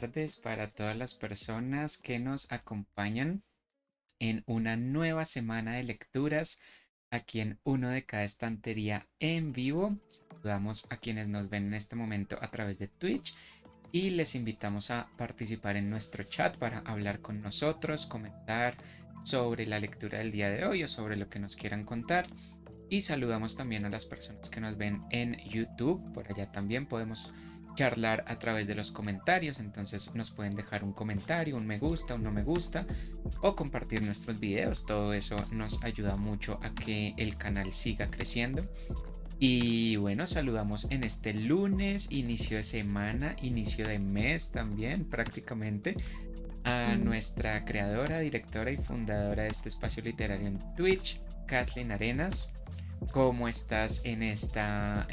tardes para todas las personas que nos acompañan en una nueva semana de lecturas aquí en Uno de cada estantería en vivo. Saludamos a quienes nos ven en este momento a través de Twitch y les invitamos a participar en nuestro chat para hablar con nosotros, comentar sobre la lectura del día de hoy o sobre lo que nos quieran contar. Y saludamos también a las personas que nos ven en YouTube. Por allá también podemos charlar a través de los comentarios. Entonces nos pueden dejar un comentario, un me gusta, un no me gusta o compartir nuestros videos. Todo eso nos ayuda mucho a que el canal siga creciendo. Y bueno, saludamos en este lunes, inicio de semana, inicio de mes también prácticamente a Mm. nuestra creadora, directora y fundadora de este espacio literario en Twitch, Kathleen Arenas. ¿Cómo estás en esta,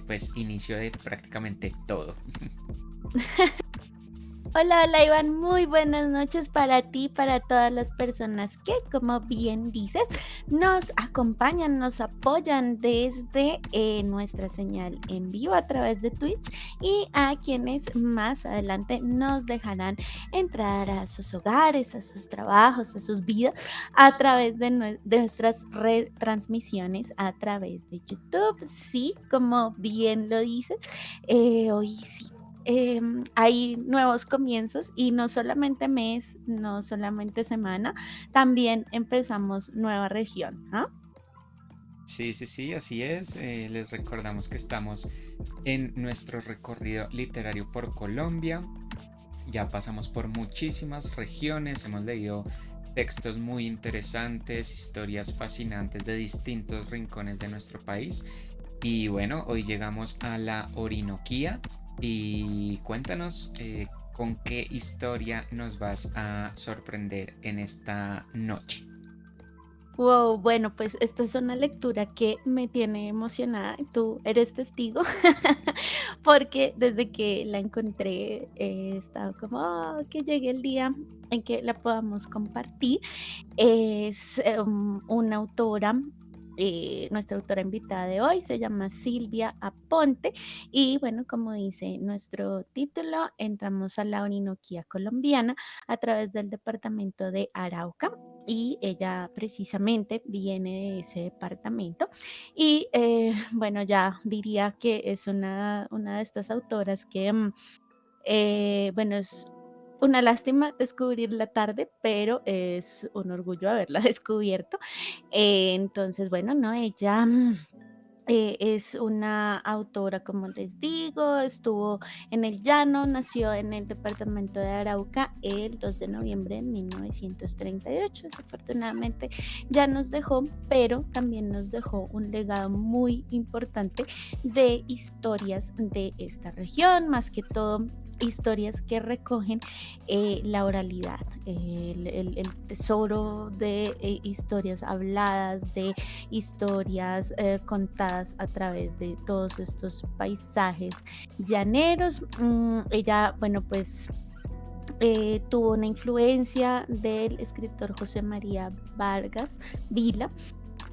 pues, inicio de prácticamente todo? Hola, hola Iván, muy buenas noches para ti, para todas las personas que, como bien dices, nos acompañan, nos apoyan desde nuestra señal en vivo a través de Twitch y a quienes más adelante nos dejarán entrar a sus hogares, a sus trabajos, a sus vidas a través de, de nuestras retransmisiones a través de YouTube. Sí, como bien lo dices, hoy sí hay nuevos comienzos y no solamente mes, no solamente semana, también empezamos nueva región, ¿ah? Sí, sí, sí, así es. Les recordamos que estamos en nuestro recorrido literario por Colombia. Ya pasamos por muchísimas regiones, hemos leído textos muy interesantes, historias fascinantes de distintos rincones de nuestro país. Y bueno, hoy llegamos a la Orinoquía y cuéntanos con qué historia nos vas a sorprender en esta noche. Wow, bueno, pues esta es una lectura que me tiene emocionada y tú eres testigo, porque desde que la encontré he estado como que llegue el día en que la podamos compartir. Es una autora, nuestra autora invitada de hoy se llama Silvia Aponte y bueno, como dice nuestro título, entramos a la Orinoquía colombiana a través del departamento de Arauca. Y ella precisamente viene de ese departamento. Y bueno, ya diría que es una de estas autoras que bueno, es una lástima descubrirla tarde, pero es un orgullo haberla descubierto. Entonces, bueno, no, ella es una autora, como les digo, estuvo en el llano, nació en el departamento de Arauca el 2 de noviembre de 1938. Desafortunadamente ya nos dejó, pero también nos dejó un legado muy importante de historias de esta región, más que todo historias que recogen la oralidad, el tesoro de historias habladas, de historias contadas a través de todos estos paisajes llaneros. Ella, bueno, pues tuvo una influencia del escritor José María Vargas Vila.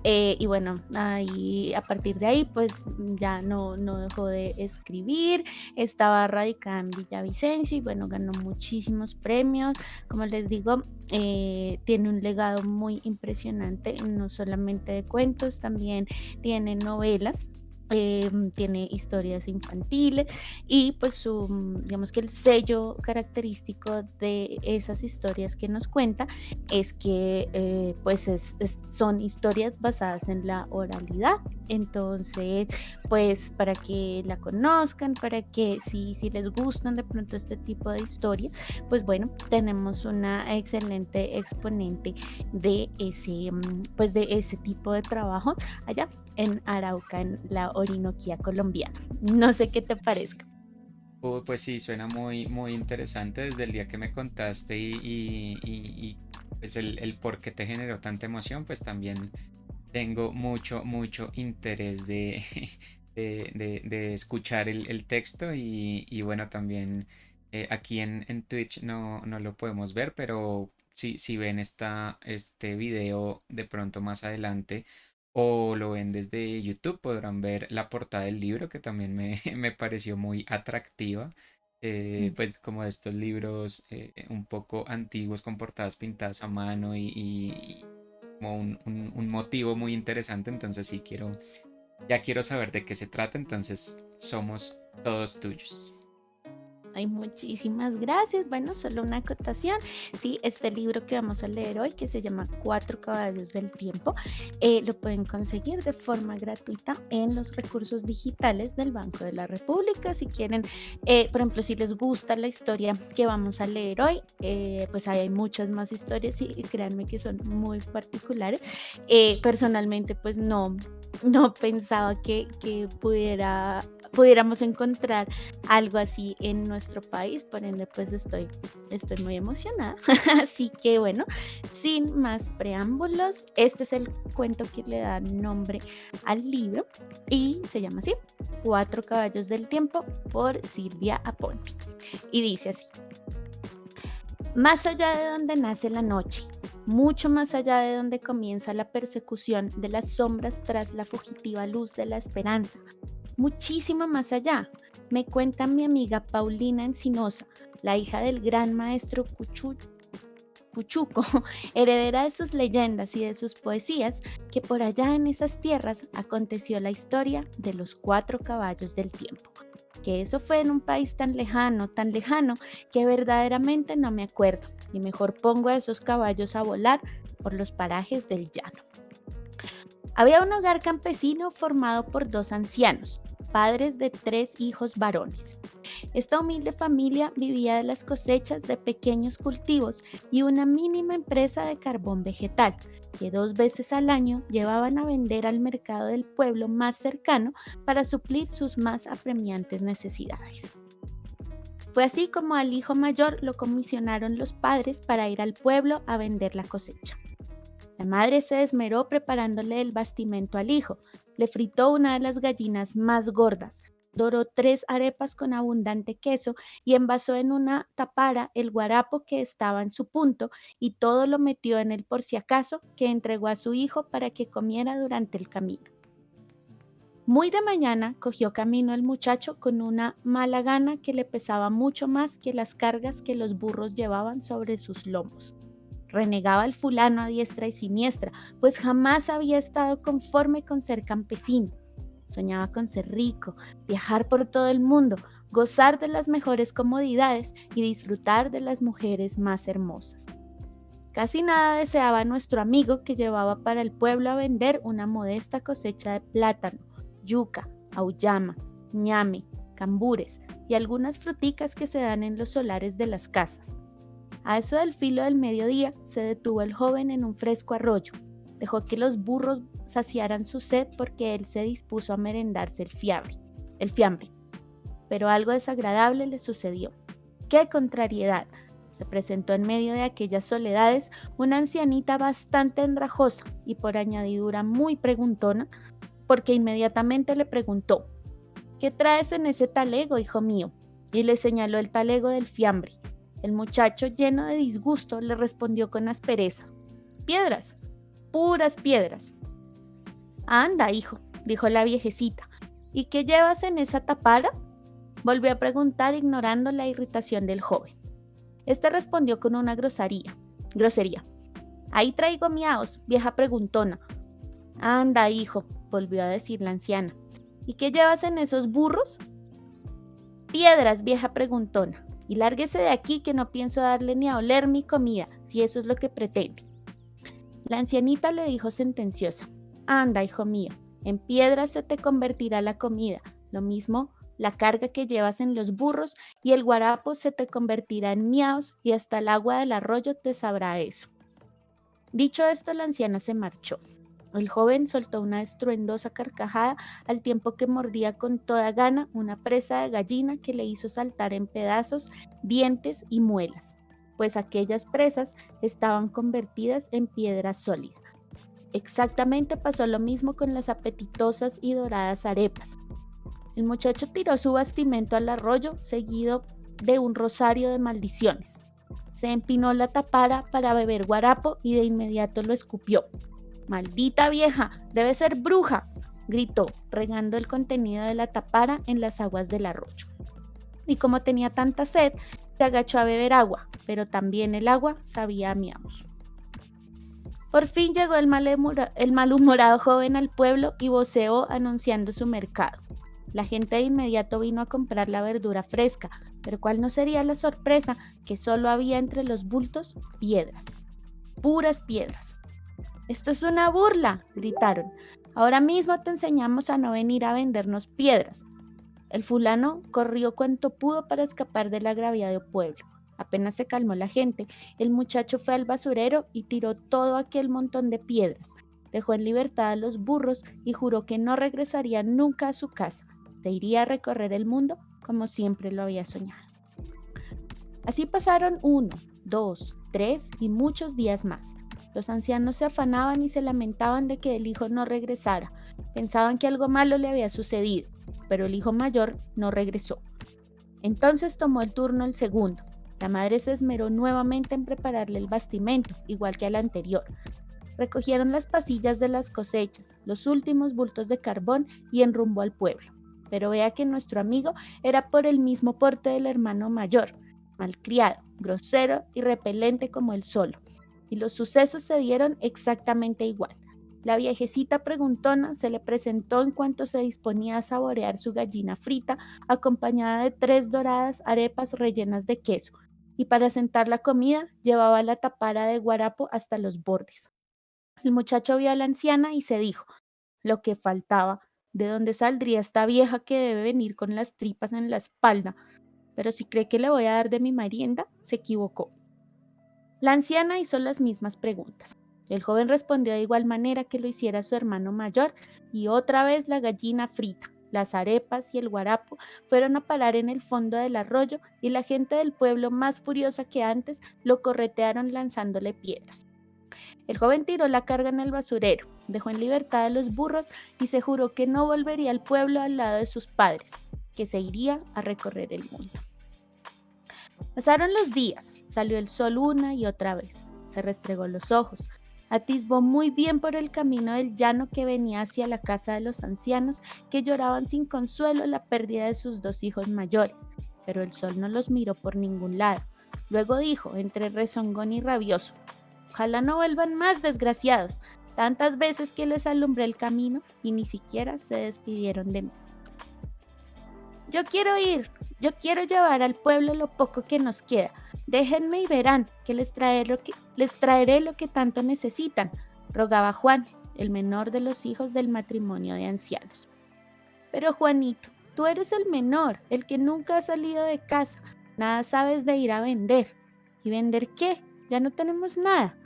Y bueno, ahí, a partir de ahí, pues ya no dejó de escribir, estaba radicada en Villavicencio y bueno, ganó muchísimos premios. Como les digo, tiene un legado muy impresionante, no solamente de cuentos, también tiene novelas. Tiene historias infantiles y pues digamos que el sello característico de esas historias que nos cuenta es que pues son historias basadas en la oralidad. Entonces, pues para que la conozcan, para que si les gustan de pronto este tipo de historias, pues bueno, tenemos una excelente exponente de ese, pues de ese tipo de trabajo allá en Arauca, en la Orinoquía colombiana. No sé qué te parezca. Pues sí, suena muy, muy interesante desde el día que me contaste pues el por qué te generó tanta emoción, pues también tengo mucho, mucho interés de escuchar el texto y bueno, también aquí en Twitch no lo podemos ver, pero si ven este video de pronto más adelante o lo ven desde YouTube, podrán ver la portada del libro que también me, me pareció muy atractiva. Mm. pues como de estos libros un poco antiguos con portadas pintadas a mano y como un motivo muy interesante. Entonces sí ya quiero saber de qué se trata, entonces somos todos tuyos. Ay, muchísimas gracias. Bueno, solo una acotación. Sí, este libro que vamos a leer hoy, que se llama Cuatro caballos del tiempo, lo pueden conseguir de forma gratuita en los recursos digitales del Banco de la República. Si quieren, por ejemplo, si les gusta la historia que vamos a leer hoy, pues ahí hay muchas más historias y créanme que son muy particulares. Personalmente, pues no pensaba que pudiéramos encontrar algo así en nuestro país, por ende pues estoy muy emocionada. Así que bueno, sin más preámbulos, este es el cuento que le da nombre al libro y se llama así, Cuatro caballos del tiempo por Silvia Aponte. Y dice así, más allá de donde nace la noche, mucho más allá de donde comienza la persecución de las sombras tras la fugitiva luz de la esperanza, muchísimo más allá. Me cuenta mi amiga Paulina Encinosa, la hija del gran maestro Cuchuco, heredera de sus leyendas y de sus poesías, que por allá en esas tierras aconteció la historia de los cuatro caballos del tiempo. Que eso fue en un país tan lejano, que verdaderamente no me acuerdo, y mejor pongo a esos caballos a volar por los parajes del llano. Había un hogar campesino formado por dos ancianos, padres de tres hijos varones. Esta humilde familia vivía de las cosechas de pequeños cultivos y una mínima empresa de carbón vegetal, que 2 veces al año llevaban a vender al mercado del pueblo más cercano para suplir sus más apremiantes necesidades. Fue así como al hijo mayor lo comisionaron los padres para ir al pueblo a vender la cosecha. La madre se esmeró preparándole el bastimento al hijo, le fritó una de las gallinas más gordas, doró 3 arepas con abundante queso y envasó en una tapara el guarapo que estaba en su punto y todo lo metió en él por si acaso, que entregó a su hijo para que comiera durante el camino. Muy de mañana cogió camino el muchacho con una mala gana que le pesaba mucho más que las cargas que los burros llevaban sobre sus lomos. Renegaba el fulano a diestra y siniestra, pues jamás había estado conforme con ser campesino. Soñaba con ser rico, viajar por todo el mundo, gozar de las mejores comodidades y disfrutar de las mujeres más hermosas. Casi nada deseaba nuestro amigo, que llevaba para el pueblo a vender una modesta cosecha de plátano, yuca, auyama, ñame, cambures y algunas fruticas que se dan en los solares de las casas. A eso del filo del mediodía se detuvo el joven en un fresco arroyo. Dejó que los burros saciaran su sed porque él se dispuso a merendarse el fiambre. Pero algo desagradable le sucedió. ¡Qué contrariedad! Se presentó en medio de aquellas soledades una ancianita bastante andrajosa y por añadidura muy preguntona, porque inmediatamente le preguntó: ¿qué traes en ese talego, hijo mío? Y le señaló el talego del fiambre. El muchacho, lleno de disgusto, le respondió con aspereza: piedras, puras piedras. Anda, hijo, dijo la viejecita, ¿y qué llevas en esa tapara? Volvió a preguntar, ignorando la irritación del joven. Este respondió con una grosería. Ahí traigo miaos, vieja preguntona. Anda, hijo, volvió a decir la anciana. ¿Y qué llevas en esos burros? Piedras, vieja preguntona. Y lárguese de aquí, que no pienso darle ni a oler mi comida, si eso es lo que pretende. La ancianita le dijo sentenciosa: anda, hijo mío, en piedras se te convertirá la comida, lo mismo la carga que llevas en los burros, y el guarapo se te convertirá en miaos, y hasta el agua del arroyo te sabrá eso. Dicho esto, la anciana se marchó. El joven soltó una estruendosa carcajada al tiempo que mordía con toda gana una presa de gallina que le hizo saltar en pedazos dientes y muelas, pues aquellas presas estaban convertidas en piedra sólida. Exactamente pasó lo mismo con las apetitosas y doradas arepas. El muchacho tiró su bastimento al arroyo, seguido de un rosario de maldiciones. Se empinó la tapara para beber guarapo y de inmediato lo escupió. ¡Maldita vieja! ¡Debe ser bruja!, gritó, regando el contenido de la tapara en las aguas del arroyo. y como tenía tanta sed, se agachó a beber agua, pero también el agua sabía a miaus. Por fin llegó el malhumorado joven al pueblo y voceó anunciando su mercado. La gente de inmediato vino a comprar la verdura fresca, pero ¿cuál no sería la sorpresa? Que solo había entre los bultos piedras, puras piedras. «¡Esto es una burla!», gritaron. «Ahora mismo te enseñamos a no venir a vendernos piedras». El fulano corrió cuanto pudo para escapar del agraviado pueblo. Apenas se calmó la gente, el muchacho fue al basurero y tiró todo aquel montón de piedras. Dejó en libertad a los burros y juró que no regresaría nunca a su casa. Se iría a recorrer el mundo como siempre lo había soñado. Así pasaron 1, 2, 3 y muchos días más. Los ancianos se afanaban y se lamentaban de que el hijo no regresara. Pensaban que algo malo le había sucedido, pero el hijo mayor no regresó. Entonces tomó el turno el segundo. La madre se esmeró nuevamente en prepararle el bastimento, igual que al anterior. Recogieron las pasillas de las cosechas, los últimos bultos de carbón y enrumbó al pueblo. Pero vea que nuestro amigo era por el mismo porte del hermano mayor, malcriado, grosero y repelente como él solo. Y los sucesos se dieron exactamente igual. La viejecita preguntona se le presentó en cuanto se disponía a saborear su gallina frita, acompañada de 3 doradas arepas rellenas de queso, y para sentar la comida llevaba la tapara de guarapo hasta los bordes. El muchacho vio a la anciana y se dijo: «Lo que faltaba, ¿de dónde saldría esta vieja que debe venir con las tripas en la espalda? Pero si cree que le voy a dar de mi merienda, se equivocó». La anciana hizo las mismas preguntas. El joven respondió de igual manera que lo hiciera su hermano mayor, y otra vez la gallina frita, las arepas y el guarapo fueron a parar en el fondo del arroyo, y la gente del pueblo, más furiosa que antes, lo corretearon lanzándole piedras. El joven tiró la carga en el basurero, dejó en libertad a los burros y se juró que no volvería al pueblo al lado de sus padres, que se iría a recorrer el mundo. Pasaron los días, salió el sol una y otra vez, se restregó los ojos, atisbó muy bien por el camino del llano que venía hacia la casa de los ancianos, que lloraban sin consuelo la pérdida de sus 2 hijos mayores, pero el sol no los miró por ningún lado. Luego dijo, entre rezongón y rabioso: «Ojalá no vuelvan más, desgraciados, tantas veces que les alumbré el camino y ni siquiera se despidieron de mí. Yo quiero ir, yo quiero llevar al pueblo lo poco que nos queda. Déjenme y verán que les traeré lo que tanto necesitan», rogaba Juan, el menor de los hijos del matrimonio de ancianos. «Pero Juanito, tú eres el menor, el que nunca ha salido de casa, nada sabes de ir a vender». «¿Y vender qué? Ya no tenemos nada».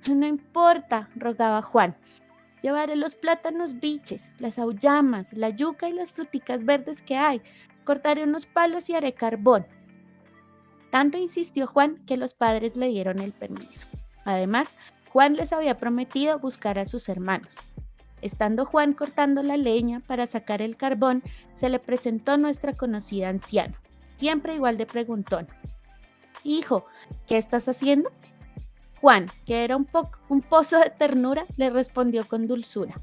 «No importa», rogaba Juan. «Llevaré los plátanos biches, las auyamas, la yuca y las fruticas verdes que hay. Cortaré unos palos y haré carbón». Tanto insistió Juan que los padres le dieron el permiso. Además, Juan les había prometido buscar a sus hermanos. Estando Juan cortando la leña para sacar el carbón, se le presentó nuestra conocida anciana, siempre igual de preguntona. «Hijo, ¿qué estás haciendo?». Juan, que era un pozo de ternura, le respondió con dulzura: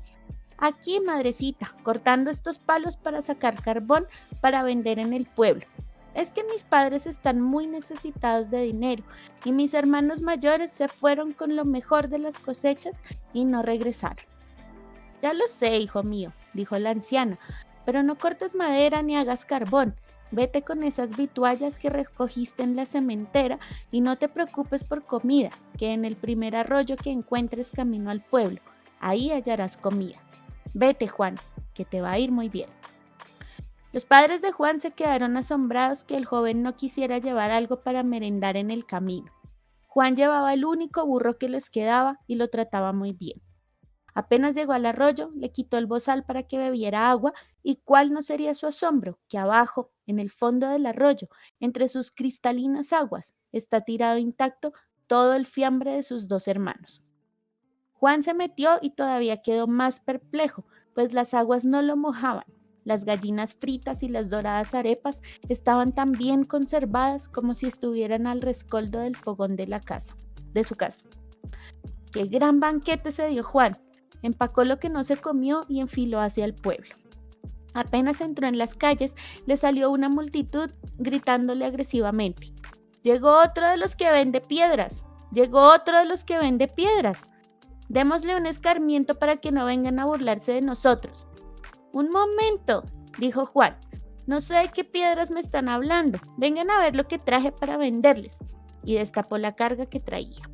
«Aquí, madrecita, cortando estos palos para sacar carbón para vender en el pueblo. Es que mis padres están muy necesitados de dinero y mis hermanos mayores se fueron con lo mejor de las cosechas y no regresaron». «Ya lo sé, hijo mío», dijo la anciana, «pero no cortes madera ni hagas carbón. Vete con esas vituallas que recogiste en la sementera y no te preocupes por comida, que en el primer arroyo que encuentres camino al pueblo, ahí hallarás comida. Vete, Juan, que te va a ir muy bien». Los padres de Juan se quedaron asombrados que el joven no quisiera llevar algo para merendar en el camino. Juan llevaba el único burro que les quedaba y lo trataba muy bien. Apenas llegó al arroyo, le quitó el bozal para que bebiera agua, y cuál no sería su asombro que abajo, en el fondo del arroyo, entre sus cristalinas aguas, está tirado intacto todo el fiambre de sus 2 hermanos. Juan se metió y todavía quedó más perplejo, pues las aguas no lo mojaban. Las gallinas fritas y las doradas arepas estaban tan bien conservadas como si estuvieran al rescoldo del fogón de su casa. ¡Qué gran banquete se dio Juan! Empacó lo que no se comió y enfiló hacia el pueblo. Apenas entró en las calles, le salió una multitud gritándole agresivamente: «Llegó otro de los que vende piedras, llegó otro de los que vende piedras. Démosle un escarmiento para que no vengan a burlarse de nosotros». «Un momento», dijo Juan, «no sé de qué piedras me están hablando. Vengan a ver lo que traje para venderles». Y destapó la carga que traía.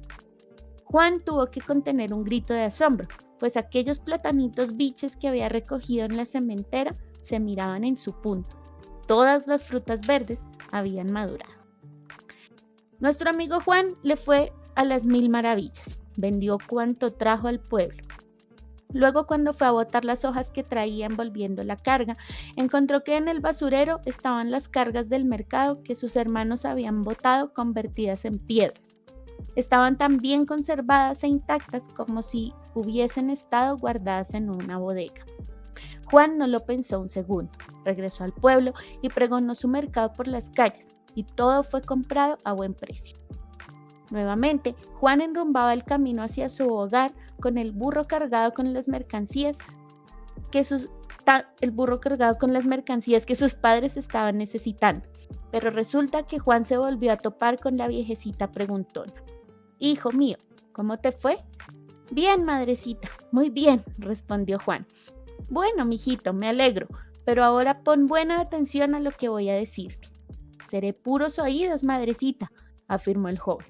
Juan tuvo que contener un grito de asombro, pues aquellos platanitos biches que había recogido en la cementera se miraban en su punto. Todas las frutas verdes habían madurado. Nuestro amigo Juan le fue a las mil maravillas. Vendió cuanto trajo al pueblo. Luego, cuando fue a botar las hojas que traía envolviendo la carga, encontró que en el basurero estaban las cargas del mercado que sus hermanos habían botado convertidas en piedras. Estaban tan bien conservadas e intactas como si hubiesen estado guardadas en una bodega. Juan no lo pensó un segundo. Regresó al pueblo y pregonó su mercado por las calles, y todo fue comprado a buen precio. Nuevamente, Juan enrumbaba el camino hacia su hogar con el burro cargado con las mercancías que sus padres estaban necesitando. Pero resulta que Juan se volvió a topar con la viejecita preguntona. «Hijo mío, ¿cómo te fue?» «Bien, madrecita, muy bien», respondió Juan. «Bueno, mijito, me alegro, pero ahora pon buena atención a lo que voy a decirte». «Seré puros oídos, madrecita», afirmó el joven.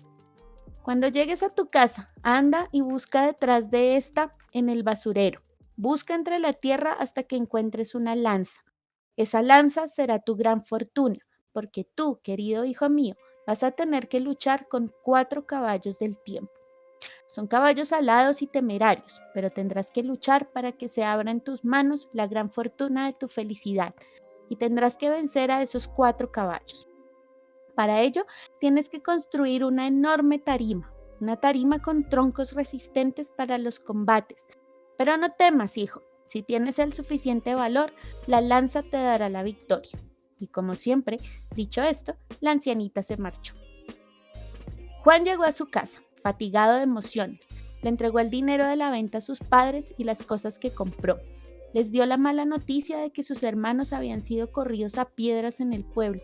«Cuando llegues a tu casa, anda y busca detrás de esta en el basurero. Busca entre la tierra hasta que encuentres una lanza. Esa lanza será tu gran fortuna, porque tú, querido hijo mío, vas a tener que luchar con 4 caballos del tiempo. Son caballos alados y temerarios, pero tendrás que luchar para que se abra en tus manos la gran fortuna de tu felicidad, y tendrás que vencer a esos 4 caballos. Para ello, tienes que construir una enorme una tarima con troncos resistentes para los combates. Pero no temas, hijo, si tienes el suficiente valor, la lanza te dará la victoria». Y como siempre, dicho esto, la ancianita se marchó. Juan llegó a su casa, fatigado de emociones. Le entregó el dinero de la venta a sus padres y las cosas que compró. Les dio la mala noticia de que sus hermanos habían sido corridos a piedras en el pueblo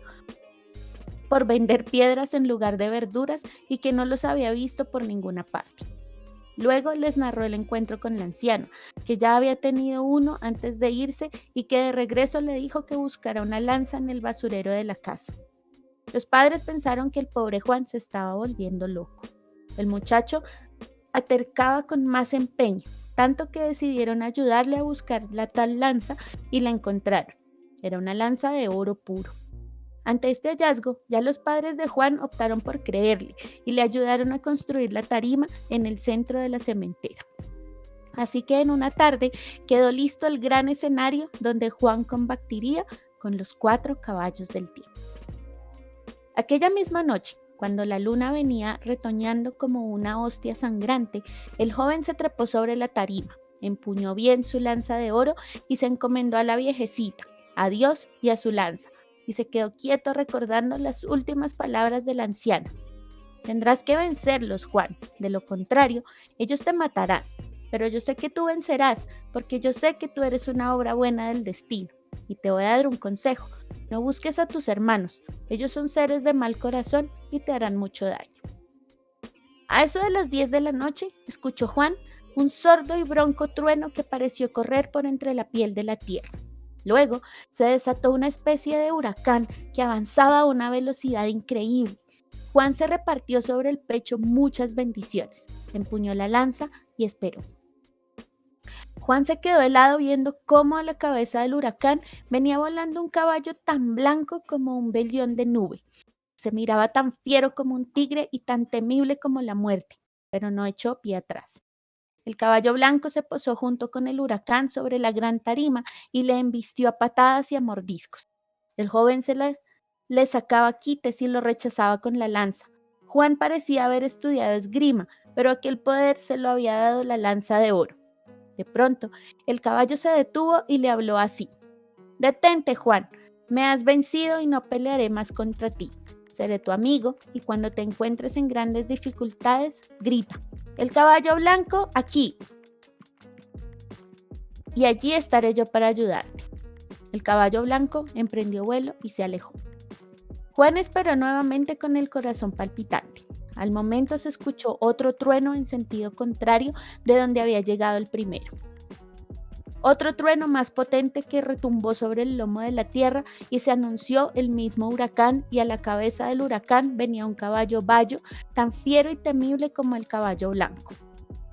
por vender piedras en lugar de verduras y que no los había visto por ninguna parte. Luego les narró el encuentro con el anciano, que ya había tenido uno antes de irse y que de regreso le dijo que buscara una lanza en el basurero de la casa. Los padres pensaron que el pobre Juan se estaba volviendo loco. El muchacho atercaba con más empeño, tanto que decidieron ayudarle a buscar la tal lanza y la encontraron. Era una lanza de oro puro. Ante este hallazgo, ya los padres de Juan optaron por creerle y le ayudaron a construir la tarima en el centro de la cementera. Así que en una tarde quedó listo el gran escenario donde Juan combatiría con los 4 caballos del tiempo. Aquella misma noche, cuando la luna venía retoñando como una hostia sangrante, el joven se trepó sobre la tarima, empuñó bien su lanza de oro y se encomendó a la viejecita, a Dios y a su lanza, y se quedó quieto recordando las últimas palabras de la anciana. «Tendrás que vencerlos, Juan, de lo contrario, ellos te matarán. Pero yo sé que tú vencerás, porque yo sé que tú eres una obra buena del destino. Y te voy a dar un consejo: no busques a tus hermanos, ellos son seres de mal corazón y te harán mucho daño». A eso de las 10 de la noche, escuchó Juan un sordo y bronco trueno que pareció correr por entre la piel de la tierra. Luego se desató una especie de huracán que avanzaba a una velocidad increíble. Juan se repartió sobre el pecho muchas bendiciones, empuñó la lanza y esperó. Juan se quedó helado viendo cómo a la cabeza del huracán venía volando un caballo tan blanco como un vellón de nube. Se miraba tan fiero como un tigre y tan temible como la muerte, pero no echó pie atrás. El caballo blanco se posó junto con el huracán sobre la gran tarima y le embistió a patadas y a mordiscos. El joven le sacaba quites y lo rechazaba con la lanza. Juan parecía haber estudiado esgrima, pero aquel poder se lo había dado la lanza de oro. De pronto, el caballo se detuvo y le habló así: «Detente, Juan, me has vencido y no pelearé más contra ti. Seré tu amigo y cuando te encuentres en grandes dificultades, grita: ¡El caballo blanco aquí! Y allí estaré yo para ayudarte». El caballo blanco emprendió vuelo y se alejó. Juan esperó nuevamente con el corazón palpitante. Al momento se escuchó otro trueno en sentido contrario de donde había llegado el primero. Otro trueno más potente que retumbó sobre el lomo de la tierra y se anunció el mismo huracán, y a la cabeza del huracán venía un caballo bayo tan fiero y temible como el caballo blanco.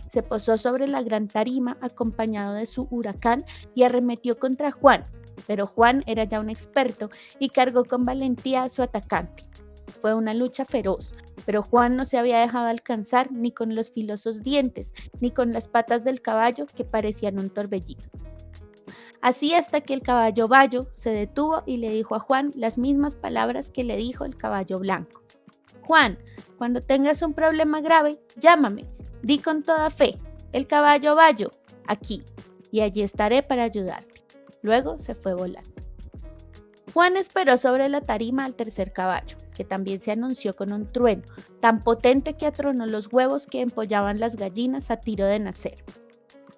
Se posó sobre la gran tarima acompañado de su huracán y arremetió contra Juan, pero Juan era ya un experto y cargó con valentía a su atacante. Fue una lucha feroz, pero Juan no se había dejado alcanzar ni con los filosos dientes, ni con las patas del caballo que parecían un torbellino. Así hasta que el caballo bayo se detuvo y le dijo a Juan las mismas palabras que le dijo el caballo blanco. Juan, cuando tengas un problema grave, llámame. Di con toda fe, el caballo bayo, aquí, y allí estaré para ayudarte. Luego se fue volando. Juan esperó sobre la tarima al tercer caballo, que también se anunció con un trueno, tan potente que atronó los huevos que empollaban las gallinas a tiro de nacer.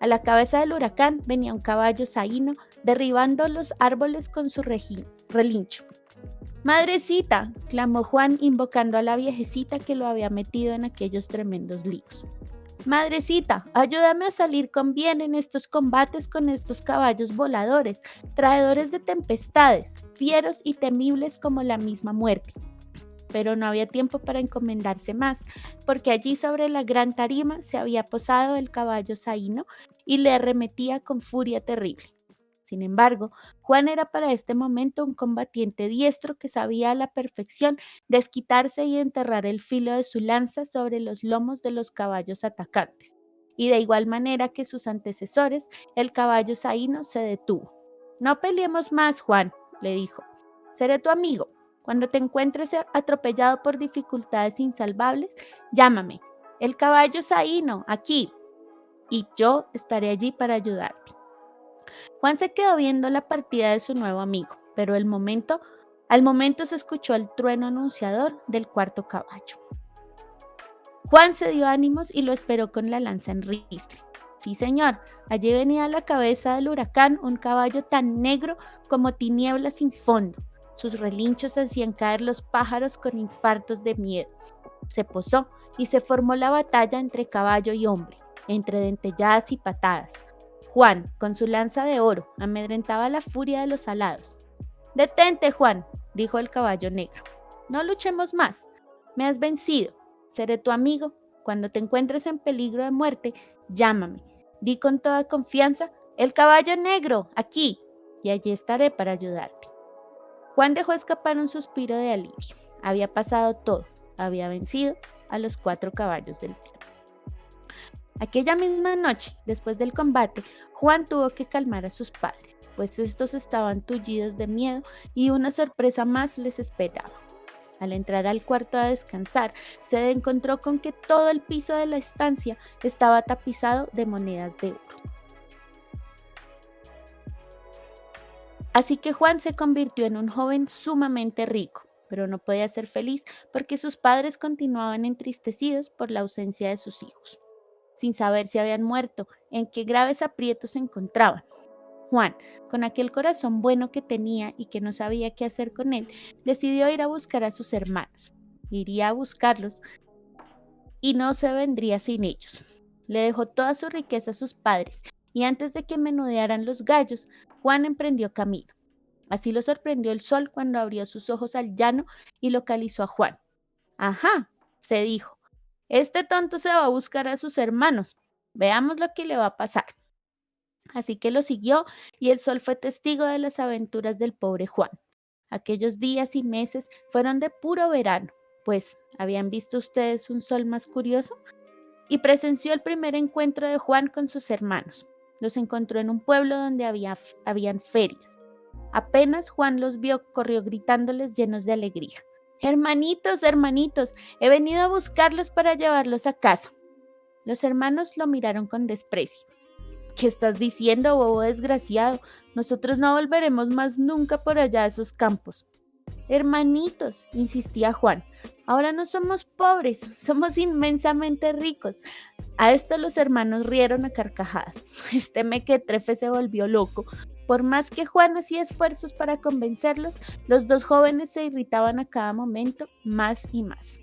A la cabeza del huracán venía un caballo saíno, derribando los árboles con su relincho. ¡Madrecita!, clamó Juan, invocando a la viejecita que lo había metido en aquellos tremendos líos. ¡Madrecita, ayúdame a salir con bien en estos combates con estos caballos voladores, traidores de tempestades, fieros y temibles como la misma muerte! Pero no había tiempo para encomendarse más, porque allí sobre la gran tarima se había posado el caballo saíno y le arremetía con furia terrible. Sin embargo, Juan era para este momento un combatiente diestro que sabía a la perfección desquitarse y enterrar el filo de su lanza sobre los lomos de los caballos atacantes. Y de igual manera que sus antecesores, el caballo saíno se detuvo. «No peleemos más, Juan», le dijo. «Seré tu amigo. Cuando te encuentres atropellado por dificultades insalvables, llámame. El caballo saíno, aquí. Y yo estaré allí para ayudarte». Juan se quedó viendo la partida de su nuevo amigo, pero al momento se escuchó el trueno anunciador del cuarto caballo. Juan se dio ánimos y lo esperó con la lanza en ristre. Sí, señor, allí venía a la cabeza del huracán un caballo tan negro como tinieblas sin fondo. Sus relinchos hacían caer los pájaros con infartos de miedo. Se posó y se formó la batalla entre caballo y hombre, entre dentelladas y patadas. Juan, con su lanza de oro, amedrentaba la furia de los alados. «Detente, Juan», dijo el caballo negro. «No luchemos más. Me has vencido. Seré tu amigo. Cuando te encuentres en peligro de muerte, llámame. Di con toda confianza, el caballo negro, aquí, y allí estaré para ayudarte». Juan dejó escapar un suspiro de alivio. Había pasado todo. Había vencido a los 4 caballos del tiempo. Aquella misma noche, después del combate, Juan tuvo que calmar a sus padres, pues estos estaban tullidos de miedo y una sorpresa más les esperaba. Al entrar al cuarto a descansar, se encontró con que todo el piso de la estancia estaba tapizado de monedas de oro. Así que Juan se convirtió en un joven sumamente rico, pero no podía ser feliz porque sus padres continuaban entristecidos por la ausencia de sus hijos. Sin saber si habían muerto, en qué graves aprietos se encontraban. Juan, con aquel corazón bueno que tenía y que no sabía qué hacer con él, decidió ir a buscar a sus hermanos. Iría a buscarlos y no se vendría sin ellos. Le dejó toda su riqueza a sus padres y antes de que menudearan los gallos, Juan emprendió camino. Así lo sorprendió el sol cuando abrió sus ojos al llano y localizó a Juan. «Ajá», se dijo. «Este tonto se va a buscar a sus hermanos. Veamos lo que le va a pasar». Así que lo siguió y el sol fue testigo de las aventuras del pobre Juan. Aquellos días y meses fueron de puro verano, pues ¿habían visto ustedes un sol más curioso? Y presenció el primer encuentro de Juan con sus hermanos. Los encontró en un pueblo donde habían ferias. Apenas Juan los vio, corrió gritándoles llenos de alegría. «Hermanitos, hermanitos, he venido a buscarlos para llevarlos a casa». Los hermanos lo miraron con desprecio. «¿Qué estás diciendo, bobo desgraciado? Nosotros no volveremos más nunca por allá a esos campos». «Hermanitos», insistía Juan, «ahora no somos pobres, somos inmensamente ricos». A esto los hermanos rieron a carcajadas. Este mequetrefe se volvió loco. Por más que Juan hacía esfuerzos para convencerlos, los dos jóvenes se irritaban a cada momento más y más.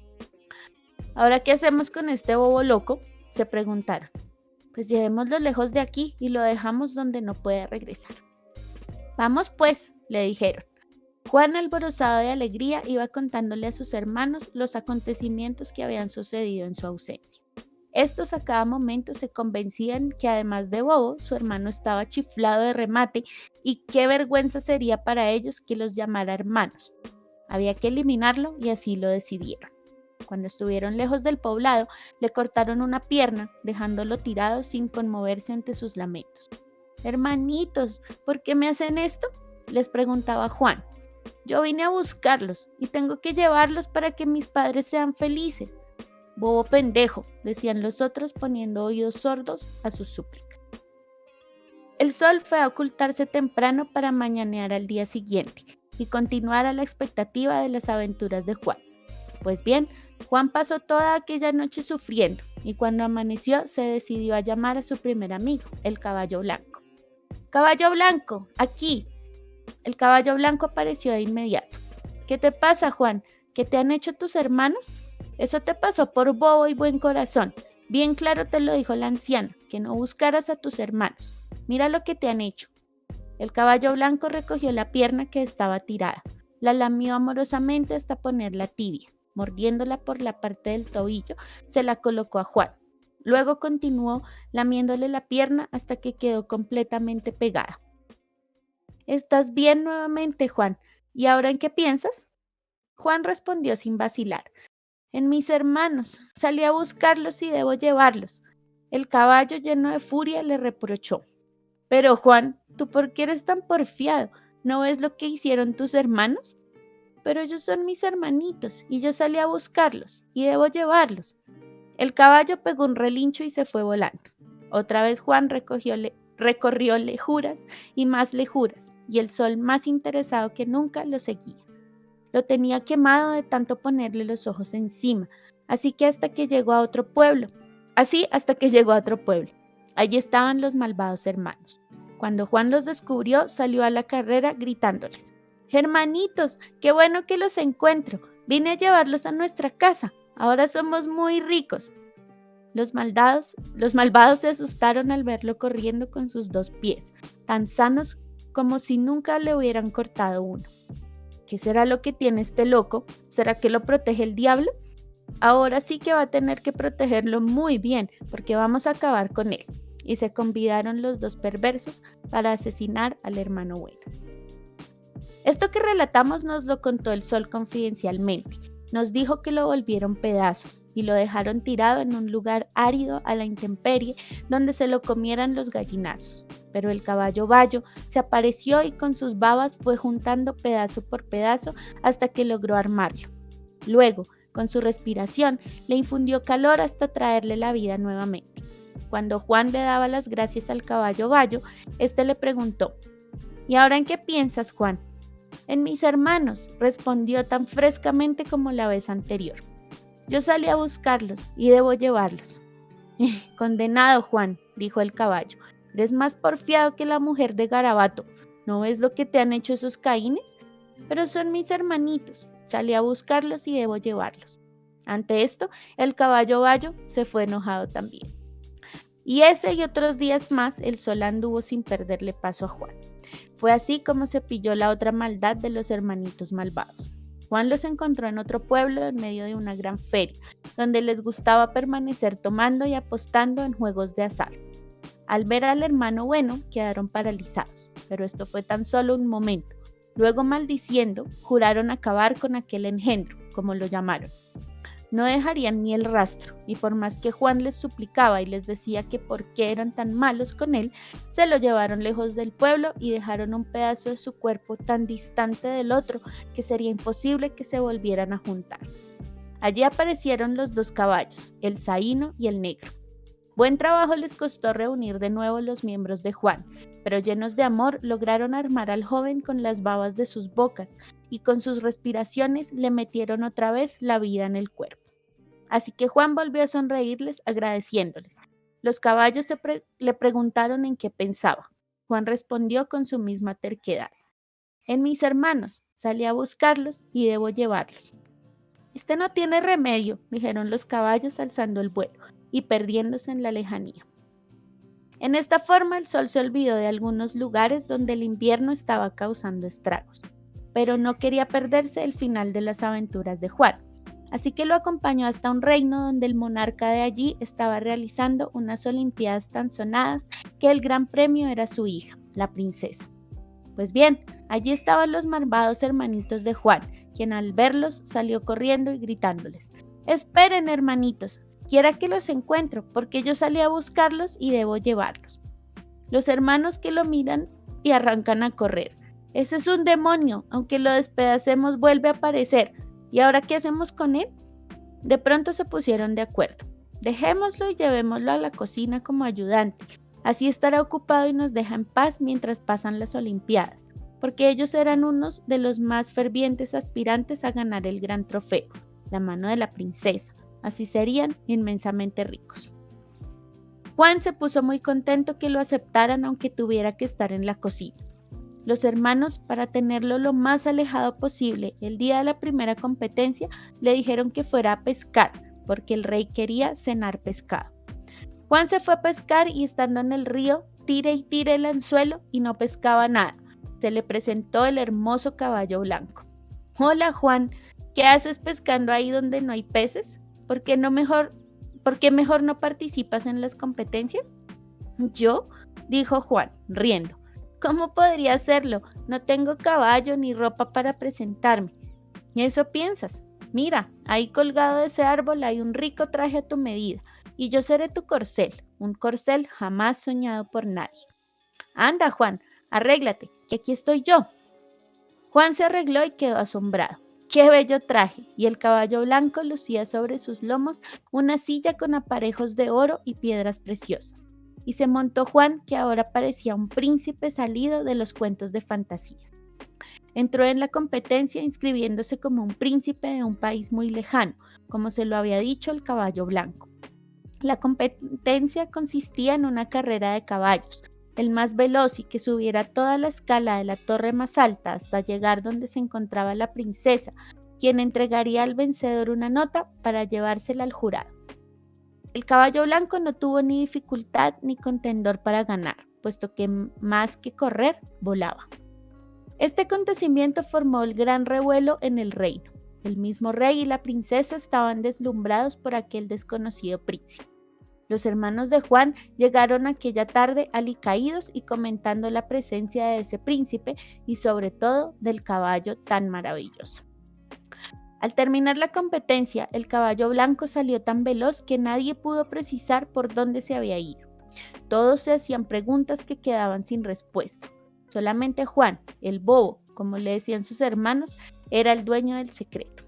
¿Ahora qué hacemos con este bobo loco?, se preguntaron. Pues llevémoslo lejos de aquí y lo dejamos donde no puede regresar. Vamos pues, le dijeron. Juan, alborozado de alegría, iba contándole a sus hermanos los acontecimientos que habían sucedido en su ausencia. Estos a cada momento se convencían que además de bobo, su hermano estaba chiflado de remate y qué vergüenza sería para ellos que los llamara hermanos. Había que eliminarlo y así lo decidieron. Cuando estuvieron lejos del poblado, le cortaron una pierna, dejándolo tirado sin conmoverse ante sus lamentos. Hermanitos, ¿por qué me hacen esto?, les preguntaba Juan. Yo vine a buscarlos y tengo que llevarlos para que mis padres sean felices. Bobo pendejo, decían los otros poniendo oídos sordos a sus súplicas. El sol fue a ocultarse temprano para mañanear al día siguiente y continuar a la expectativa de las aventuras de Juan. Pues bien, Juan pasó toda aquella noche sufriendo y cuando amaneció se decidió a llamar a su primer amigo, el caballo blanco. ¡Caballo blanco, aquí! El caballo blanco apareció de inmediato. ¿Qué te pasa, Juan? ¿Qué te han hecho tus hermanos? Eso te pasó por bobo y buen corazón. Bien claro te lo dijo la anciana, que no buscaras a tus hermanos. Mira lo que te han hecho. El caballo blanco recogió la pierna que estaba tirada, la lamió amorosamente hasta ponerla tibia. Mordiéndola por la parte del tobillo, se la colocó a Juan. Luego continuó lamiéndole la pierna hasta que quedó completamente pegada. ¿Estás bien nuevamente, Juan? ¿Y ahora en qué piensas? Juan respondió sin vacilar. En mis hermanos. Salí a buscarlos y debo llevarlos. El caballo, lleno de furia, le reprochó. Pero, Juan, ¿tú por qué eres tan porfiado? ¿No ves lo que hicieron tus hermanos? Pero ellos son mis hermanitos y yo salí a buscarlos y debo llevarlos. El caballo pegó un relincho y se fue volando. Otra vez Juan recorrió lejuras y más lejuras, y el sol, más interesado que nunca, lo seguía. Lo tenía quemado de tanto ponerle los ojos encima, así hasta que llegó a otro pueblo. Allí estaban los malvados hermanos. Cuando Juan los descubrió, salió a la carrera gritándoles: Hermanitos, qué bueno que los encuentro. Vine a llevarlos a nuestra casa. Ahora somos muy ricos. Los malvados se asustaron al verlo corriendo con sus 2 pies, tan sanos como si nunca le hubieran cortado uno. ¿Qué será lo que tiene este loco? ¿Será que lo protege el diablo? Ahora sí que va a tener que protegerlo muy bien, porque vamos a acabar con él. Y se convidaron los 2 perversos para asesinar al hermano bueno. Esto que relatamos nos lo contó el sol confidencialmente. Nos dijo que lo volvieron pedazos y lo dejaron tirado en un lugar árido a la intemperie donde se lo comieran los gallinazos. Pero el caballo bayo se apareció y con sus babas fue juntando pedazo por pedazo hasta que logró armarlo. Luego, con su respiración, le infundió calor hasta traerle la vida nuevamente. Cuando Juan le daba las gracias al caballo bayo, éste le preguntó: ¿Y ahora en qué piensas, Juan? En mis hermanos, respondió tan frescamente como la vez anterior. Yo salí a buscarlos y debo llevarlos. Condenado, Juan, dijo el caballo, eres más porfiado que la mujer de Garabato. ¿No ves lo que te han hecho esos caínes? Pero son mis hermanitos. Salí a buscarlos y debo llevarlos. Ante esto, el caballo bayo se fue enojado también. Y ese y otros días más, el sol anduvo sin perderle paso a Juan. Fue así como se pilló la otra maldad de los hermanitos malvados. Juan los encontró en otro pueblo en medio de una gran feria, donde les gustaba permanecer tomando y apostando en juegos de azar. Al ver al hermano bueno, quedaron paralizados, pero esto fue tan solo un momento. Luego, maldiciendo, juraron acabar con aquel engendro, como lo llamaron. No dejarían ni el rastro, y por más que Juan les suplicaba y les decía que por qué eran tan malos con él, se lo llevaron lejos del pueblo y dejaron un pedazo de su cuerpo tan distante del otro que sería imposible que se volvieran a juntar. Allí aparecieron los 2 caballos, el Zaino y el Negro. Buen trabajo les costó reunir de nuevo los miembros de Juan, pero llenos de amor lograron armar al joven con las babas de sus bocas y con sus respiraciones le metieron otra vez la vida en el cuerpo. Así que Juan volvió a sonreírles agradeciéndoles. Los caballos le preguntaron en qué pensaba. Juan respondió con su misma terquedad. En mis hermanos, salí a buscarlos y debo llevarlos. Este no tiene remedio, dijeron los caballos alzando el vuelo y perdiéndose en la lejanía. En esta forma el sol se olvidó de algunos lugares donde el invierno estaba causando estragos, pero no quería perderse el final de las aventuras de Juan, así que lo acompañó hasta un reino donde el monarca de allí estaba realizando unas olimpiadas tan sonadas que el gran premio era su hija, la princesa. Pues bien, allí estaban los malvados hermanitos de Juan, quien al verlos salió corriendo y gritándoles: «Esperen, hermanitos, quiera que los encuentro, porque yo salí a buscarlos y debo llevarlos». Los hermanos que lo miran y arrancan a correr. «Ese es un demonio, aunque lo despedacemos vuelve a aparecer. ¿Y ahora qué hacemos con él?». De pronto se pusieron de acuerdo. «Dejémoslo y llevémoslo a la cocina como ayudante. Así estará ocupado y nos deja en paz mientras pasan las Olimpiadas», porque ellos eran unos de los más fervientes aspirantes a ganar el gran trofeo, la mano de la princesa. Así serían inmensamente ricos. Juan se puso muy contento que lo aceptaran aunque tuviera que estar en la cocina. Los hermanos, para tenerlo lo más alejado posible el día de la primera competencia, le dijeron que fuera a pescar, porque el rey quería cenar pescado. Juan se fue a pescar y estando en el río, tire y tire el anzuelo y no pescaba nada. Se le presentó el hermoso caballo blanco. «Hola, Juan, ¿qué haces pescando ahí donde no hay peces? ¿Por qué mejor no participas en las competencias?». «¿Yo?», dijo Juan, riendo. «¿Cómo podría hacerlo? No tengo caballo ni ropa para presentarme». «¿Y eso piensas? Mira, ahí colgado de ese árbol hay un rico traje a tu medida, y yo seré tu corcel, un corcel jamás soñado por nadie». «Anda, Juan, arréglate, que aquí estoy yo». Juan se arregló y quedó asombrado. ¡Qué bello traje! Y el caballo blanco lucía sobre sus lomos una silla con aparejos de oro y piedras preciosas. Y se montó Juan, que ahora parecía un príncipe salido de los cuentos de fantasías. Entró en la competencia inscribiéndose como un príncipe de un país muy lejano, como se lo había dicho el caballo blanco. La competencia consistía en una carrera de caballos. El más veloz y que subiera toda la escala de la torre más alta hasta llegar donde se encontraba la princesa, quien entregaría al vencedor una nota para llevársela al jurado. El caballo blanco no tuvo ni dificultad ni contendor para ganar, puesto que más que correr, volaba. Este acontecimiento formó el gran revuelo en el reino. El mismo rey y la princesa estaban deslumbrados por aquel desconocido príncipe. Los hermanos de Juan llegaron aquella tarde alicaídos y comentando la presencia de ese príncipe y sobre todo del caballo tan maravilloso. Al terminar la competencia, el caballo blanco salió tan veloz que nadie pudo precisar por dónde se había ido. Todos se hacían preguntas que quedaban sin respuesta. Solamente Juan, el bobo, como le decían sus hermanos, era el dueño del secreto.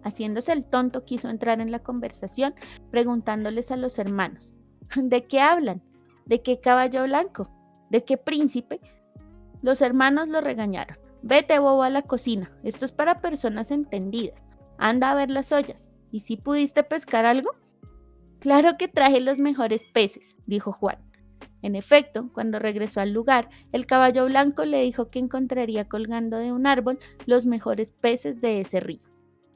Haciéndose el tonto, quiso entrar en la conversación, preguntándoles a los hermanos: «¿De qué hablan? ¿De qué caballo blanco? ¿De qué príncipe?». Los hermanos lo regañaron. «Vete, bobo, a la cocina. Esto es para personas entendidas. Anda a ver las ollas. ¿Y si pudiste pescar algo?». «Claro que traje los mejores peces», dijo Juan. En efecto, cuando regresó al lugar, el caballo blanco le dijo que encontraría colgando de un árbol los mejores peces de ese río.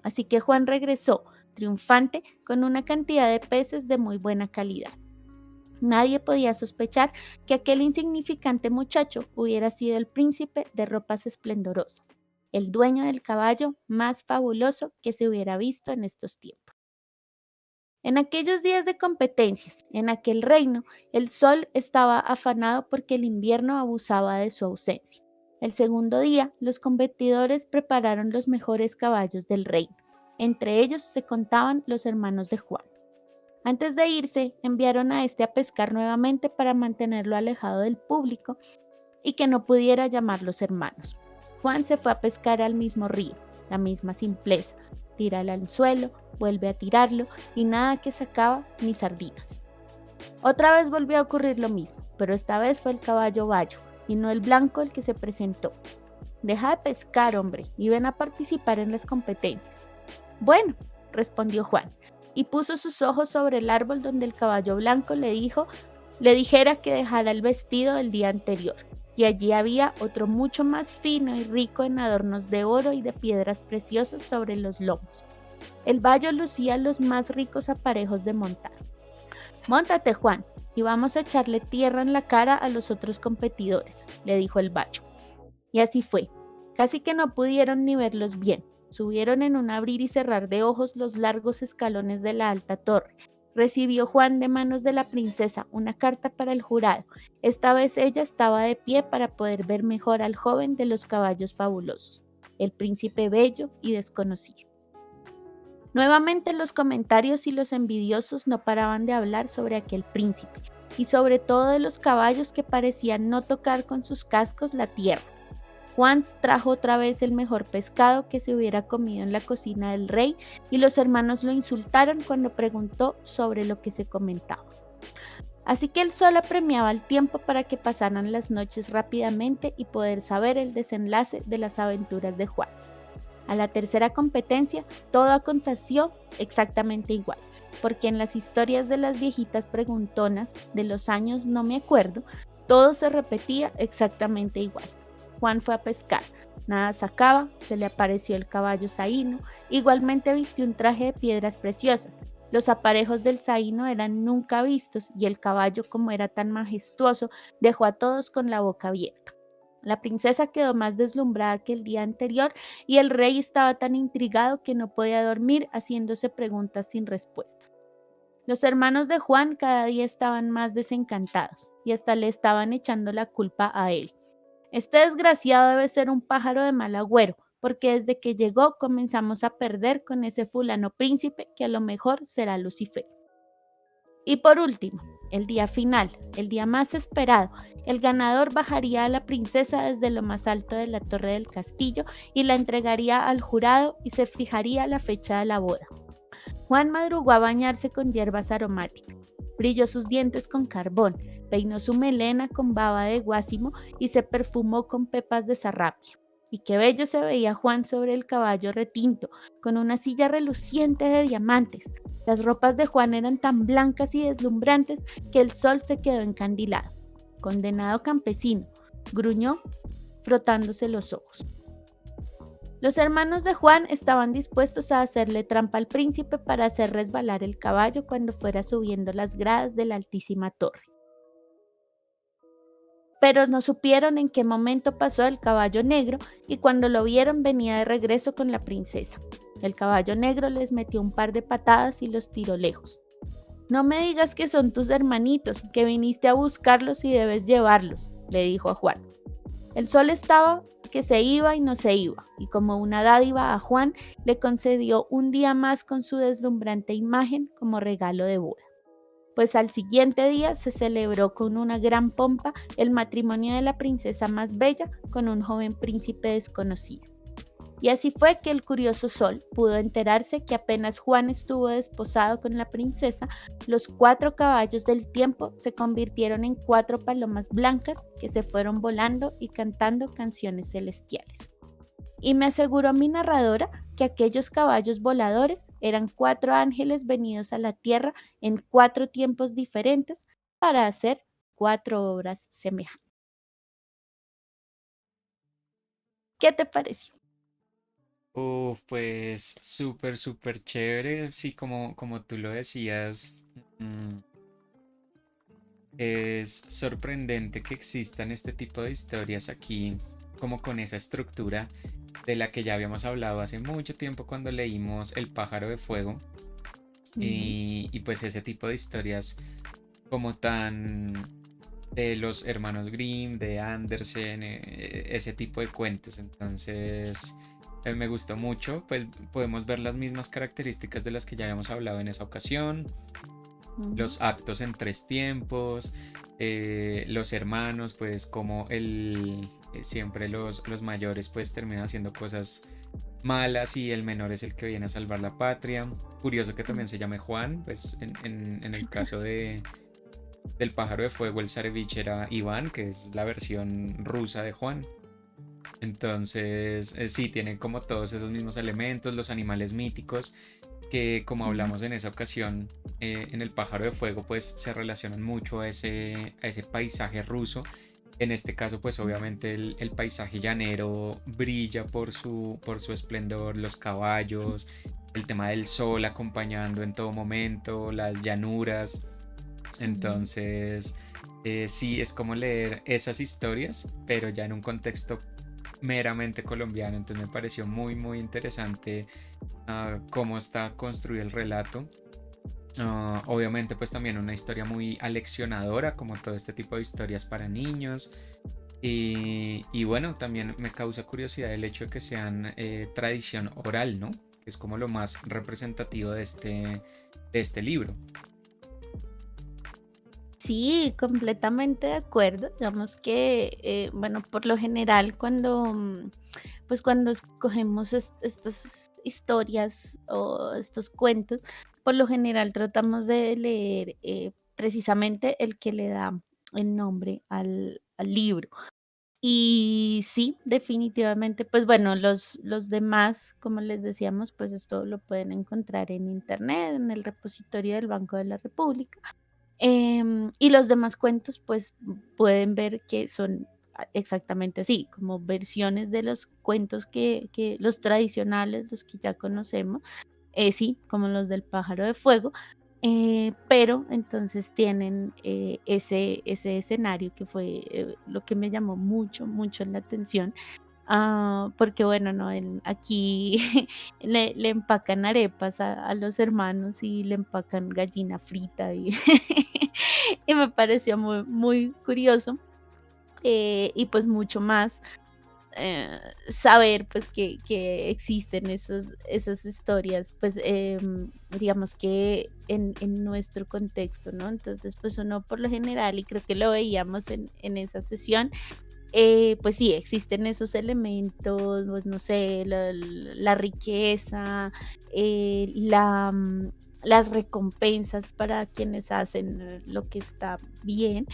Así que Juan regresó, triunfante, con una cantidad de peces de muy buena calidad. Nadie podía sospechar que aquel insignificante muchacho hubiera sido el príncipe de ropas esplendorosas, el dueño del caballo más fabuloso que se hubiera visto en estos tiempos. En aquellos días de competencias, en aquel reino, el sol estaba afanado porque el invierno abusaba de su ausencia. El segundo día, los competidores prepararon los mejores caballos del reino. Entre ellos se contaban los hermanos de Juan. Antes de irse, enviaron a este a pescar nuevamente para mantenerlo alejado del público y que no pudiera llamar los hermanos. Juan se fue a pescar al mismo río, la misma simpleza. Tira el anzuelo, vuelve a tirarlo y nada que sacaba ni sardinas. Otra vez volvió a ocurrir lo mismo, pero esta vez fue el caballo bayo y no el blanco el que se presentó. «Deja de pescar, hombre, y ven a participar en las competencias». «Bueno», respondió Juan, y puso sus ojos sobre el árbol donde el caballo blanco le dijera que dejara el vestido del día anterior, y allí había otro mucho más fino y rico en adornos de oro y de piedras preciosas sobre los lomos. El bayo lucía los más ricos aparejos de montar. «Móntate, Juan, y vamos a echarle tierra en la cara a los otros competidores», le dijo el bayo. Y así fue. Casi que no pudieron ni verlos bien. Subieron en un abrir y cerrar de ojos los largos escalones de la alta torre. Recibió Juan de manos de la princesa una carta para el jurado. Esta vez ella estaba de pie para poder ver mejor al joven de los caballos fabulosos, el príncipe bello y desconocido. Nuevamente los comentarios y los envidiosos no paraban de hablar sobre aquel príncipe, y sobre todo de los caballos que parecían no tocar con sus cascos la tierra. Juan trajo otra vez el mejor pescado que se hubiera comido en la cocina del rey, y los hermanos lo insultaron cuando preguntó sobre lo que se comentaba. Así que el sol apremiaba el tiempo para que pasaran las noches rápidamente y poder saber el desenlace de las aventuras de Juan. A la tercera competencia todo aconteció exactamente igual, porque en las historias de las viejitas preguntonas de los años no me acuerdo, todo se repetía exactamente igual. Juan fue a pescar, nada sacaba, se le apareció el caballo zaino, igualmente vistió un traje de piedras preciosas. Los aparejos del zaino eran nunca vistos y el caballo, como era tan majestuoso, dejó a todos con la boca abierta. La princesa quedó más deslumbrada que el día anterior y el rey estaba tan intrigado que no podía dormir haciéndose preguntas sin respuestas. Los hermanos de Juan cada día estaban más desencantados y hasta le estaban echando la culpa a él. «Este desgraciado debe ser un pájaro de mal agüero, porque desde que llegó comenzamos a perder con ese fulano príncipe que a lo mejor será Lucifer». Y por último, el día final, el día más esperado, el ganador bajaría a la princesa desde lo más alto de la torre del castillo y la entregaría al jurado y se fijaría la fecha de la boda. Juan madrugó a bañarse con hierbas aromáticas, brilló sus dientes con carbón, peinó su melena con baba de guásimo y se perfumó con pepas de sarrapia. Y qué bello se veía Juan sobre el caballo retinto, con una silla reluciente de diamantes. Las ropas de Juan eran tan blancas y deslumbrantes que el sol se quedó encandilado. «Condenado campesino», gruñó, frotándose los ojos. Los hermanos de Juan estaban dispuestos a hacerle trampa al príncipe para hacer resbalar el caballo cuando fuera subiendo las gradas de la altísima torre. Pero no supieron en qué momento pasó el caballo negro y cuando lo vieron venía de regreso con la princesa. El caballo negro les metió un par de patadas y los tiró lejos. «No me digas que son tus hermanitos, que viniste a buscarlos y debes llevarlos», le dijo a Juan. El sol estaba que se iba y no se iba, y como una dádiva a Juan le concedió un día más con su deslumbrante imagen como regalo de boda. Pues al siguiente día se celebró con una gran pompa el matrimonio de la princesa más bella con un joven príncipe desconocido. Y así fue que el curioso sol pudo enterarse que apenas Juan estuvo desposado con la princesa, los 4 caballos del tiempo se convirtieron en 4 palomas blancas que se fueron volando y cantando canciones celestiales. Y me aseguró mi narradora que aquellos caballos voladores eran 4 ángeles venidos a la tierra en 4 tiempos diferentes para hacer 4 obras semejantes. ¿Qué te pareció? Uf, pues súper, súper chévere. Sí, como tú lo decías, mm, es sorprendente que existan este tipo de historias aquí, como con esa estructura de la que ya habíamos hablado hace mucho tiempo cuando leímos El pájaro de fuego. Ujú. Y pues ese tipo de historias como tan de los hermanos Grimm, de Andersen, ese tipo de cuentos. Entonces, me gustó mucho, pues podemos ver las mismas características de las que ya habíamos hablado en esa ocasión, Ujú. los actos en 3 tiempos, los hermanos, pues como siempre los mayores pues terminan haciendo cosas malas y el menor es el que viene a salvar la patria. Curioso que también se llame Juan, pues en el caso del pájaro de fuego, el Zarevich era Iván, que es la versión rusa de Juan. Entonces, sí, tienen como todos esos mismos elementos, los animales míticos, que como Ujú. hablamos en esa ocasión, en el pájaro de fuego, pues se relacionan mucho a ese paisaje ruso En este caso, pues obviamente el paisaje llanero brilla por su esplendor, los caballos, el tema del sol acompañando en todo momento, las llanuras. Sí. Entonces, sí, es como leer esas historias, pero ya en un contexto meramente colombiano. Entonces me pareció muy, muy interesante cómo está construido el relato. Obviamente, pues también una historia muy aleccionadora, como todo este tipo de historias para niños. Y bueno, también me causa curiosidad el hecho de que sean tradición oral, ¿no? Que es como lo más representativo de este libro. Sí, completamente de acuerdo. Digamos que, bueno, por lo general pues cuando escogemos estas historias o estos cuentos, por lo general tratamos de leer precisamente el que le da el nombre al libro. Y sí, definitivamente, pues bueno, los demás, como les decíamos, pues esto lo pueden encontrar en internet, en el repositorio del Banco de la República. Y los demás cuentos, pues, pueden ver que son exactamente así, como versiones de los cuentos que los tradicionales, los que ya conocemos, sí, como los del pájaro de fuego, pero entonces tienen, ese escenario que fue, lo que me llamó mucho, mucho la atención. Porque bueno, no, aquí le empacan arepas a los hermanos y le empacan gallina frita y y me pareció muy muy curioso, y pues mucho más, saber pues que existen esas historias, pues, digamos que en nuestro contexto, ¿no? Entonces, pues uno por lo general, y creo que lo veíamos en esa sesión, pues sí, existen esos elementos, pues no sé, la riqueza, las recompensas para quienes hacen lo que está bien,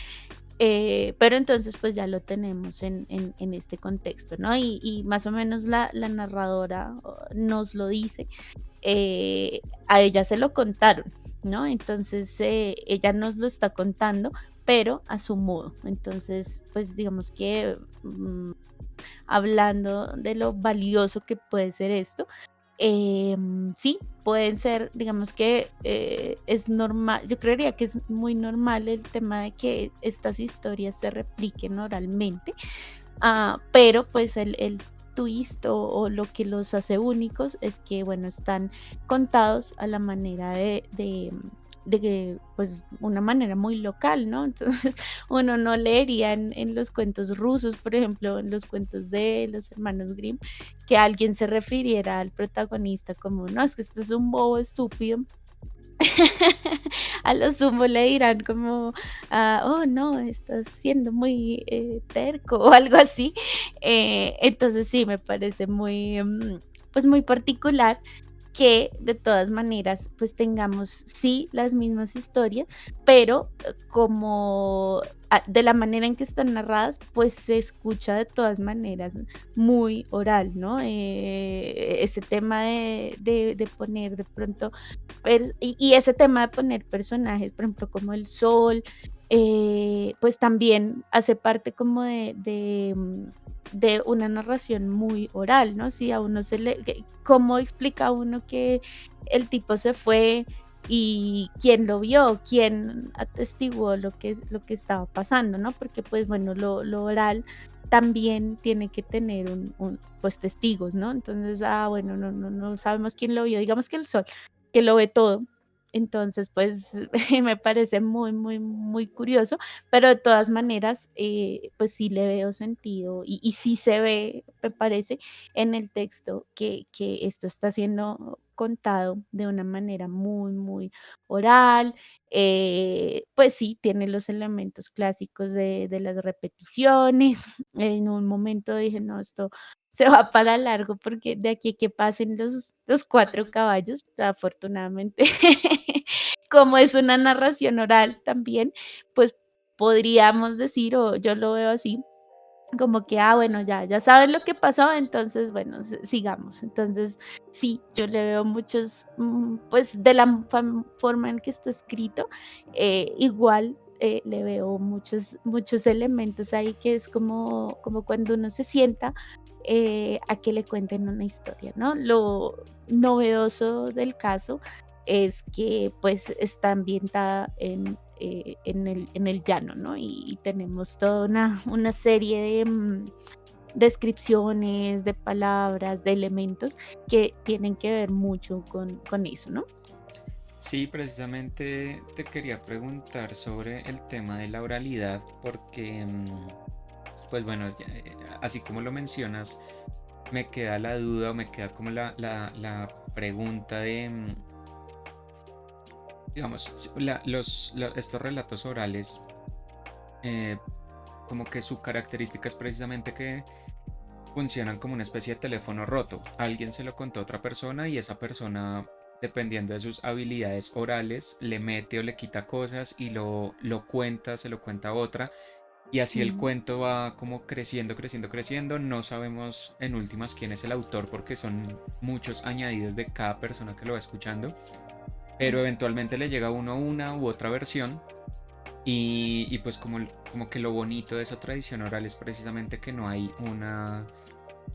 pero entonces pues ya lo tenemos en este contexto, ¿no? Y más o menos la narradora nos lo dice, a ella se lo contaron, ¿no? Entonces, ella nos lo está contando, pero a su modo. Entonces, pues digamos que hablando de lo valioso que puede ser esto, sí, pueden ser, digamos que es normal, yo creería que es muy normal el tema de que estas historias se repliquen oralmente. Pero pues el twist o lo que los hace únicos es que, bueno, están contados a la manera de que, pues, una manera muy local, ¿no? Entonces, uno no leería en los cuentos rusos, por ejemplo, en los cuentos de los hermanos Grimm, que alguien se refiriera al protagonista como, no, es que este es un bobo estúpido. A lo sumo le dirán como, oh no, estás siendo muy terco o algo así. Entonces sí, me parece muy, pues muy particular que de todas maneras pues tengamos sí las mismas historias, pero como de la manera en que están narradas, pues se escucha de todas maneras muy oral, ¿no? Ese tema de poner de pronto y ese tema de poner personajes, por ejemplo, como el sol, pues también hace parte como de una narración muy oral, ¿no? Si a uno se le ¿cómo explica uno que el tipo se fue y quién lo vio, quién atestiguó lo que estaba pasando, ¿no? Porque, pues, bueno, lo oral también tiene que tener pues, testigos, ¿no? Entonces, bueno, no sabemos quién lo vio, digamos que el sol que lo ve todo. Entonces, pues, me parece muy, muy, muy curioso, pero de todas maneras, pues sí le veo sentido y sí se ve, me parece, en el texto que esto está siendo contado de una manera muy, muy oral. Pues sí, tiene los elementos clásicos de las repeticiones. En un momento dije, no, esto se va para largo porque de aquí a que pasen los 4 caballos, afortunadamente, como es una narración oral también, pues podríamos decir, o yo lo veo así, como que, bueno, ya saben lo que pasó, entonces, bueno, sigamos. Entonces, sí, yo le veo muchos, pues, de la forma en que está escrito, igual, le veo muchos elementos ahí que es como cuando uno se sienta a que le cuenten una historia, ¿no? Lo novedoso del caso es que pues está ambientada en el llano, ¿no? Y tenemos toda una serie de descripciones, de palabras, de elementos que tienen que ver mucho con eso, ¿no? Sí, precisamente te quería preguntar sobre el tema de la oralidad, porque, pues bueno, así como lo mencionas, me queda la duda o me queda como la pregunta de, digamos, estos relatos orales, eh, como que su característica es precisamente que funcionan como una especie de teléfono roto. Alguien se lo contó a otra persona y esa persona, dependiendo de sus habilidades orales, le mete o le quita cosas y lo cuenta, se lo cuenta a otra. Y así el Mm, cuento va como creciendo, creciendo, creciendo. No sabemos en últimas quién es el autor porque son muchos añadidos de cada persona que lo va escuchando. Pero eventualmente le llega a uno una u otra versión. Y pues como que lo bonito de esa tradición oral es precisamente que no hay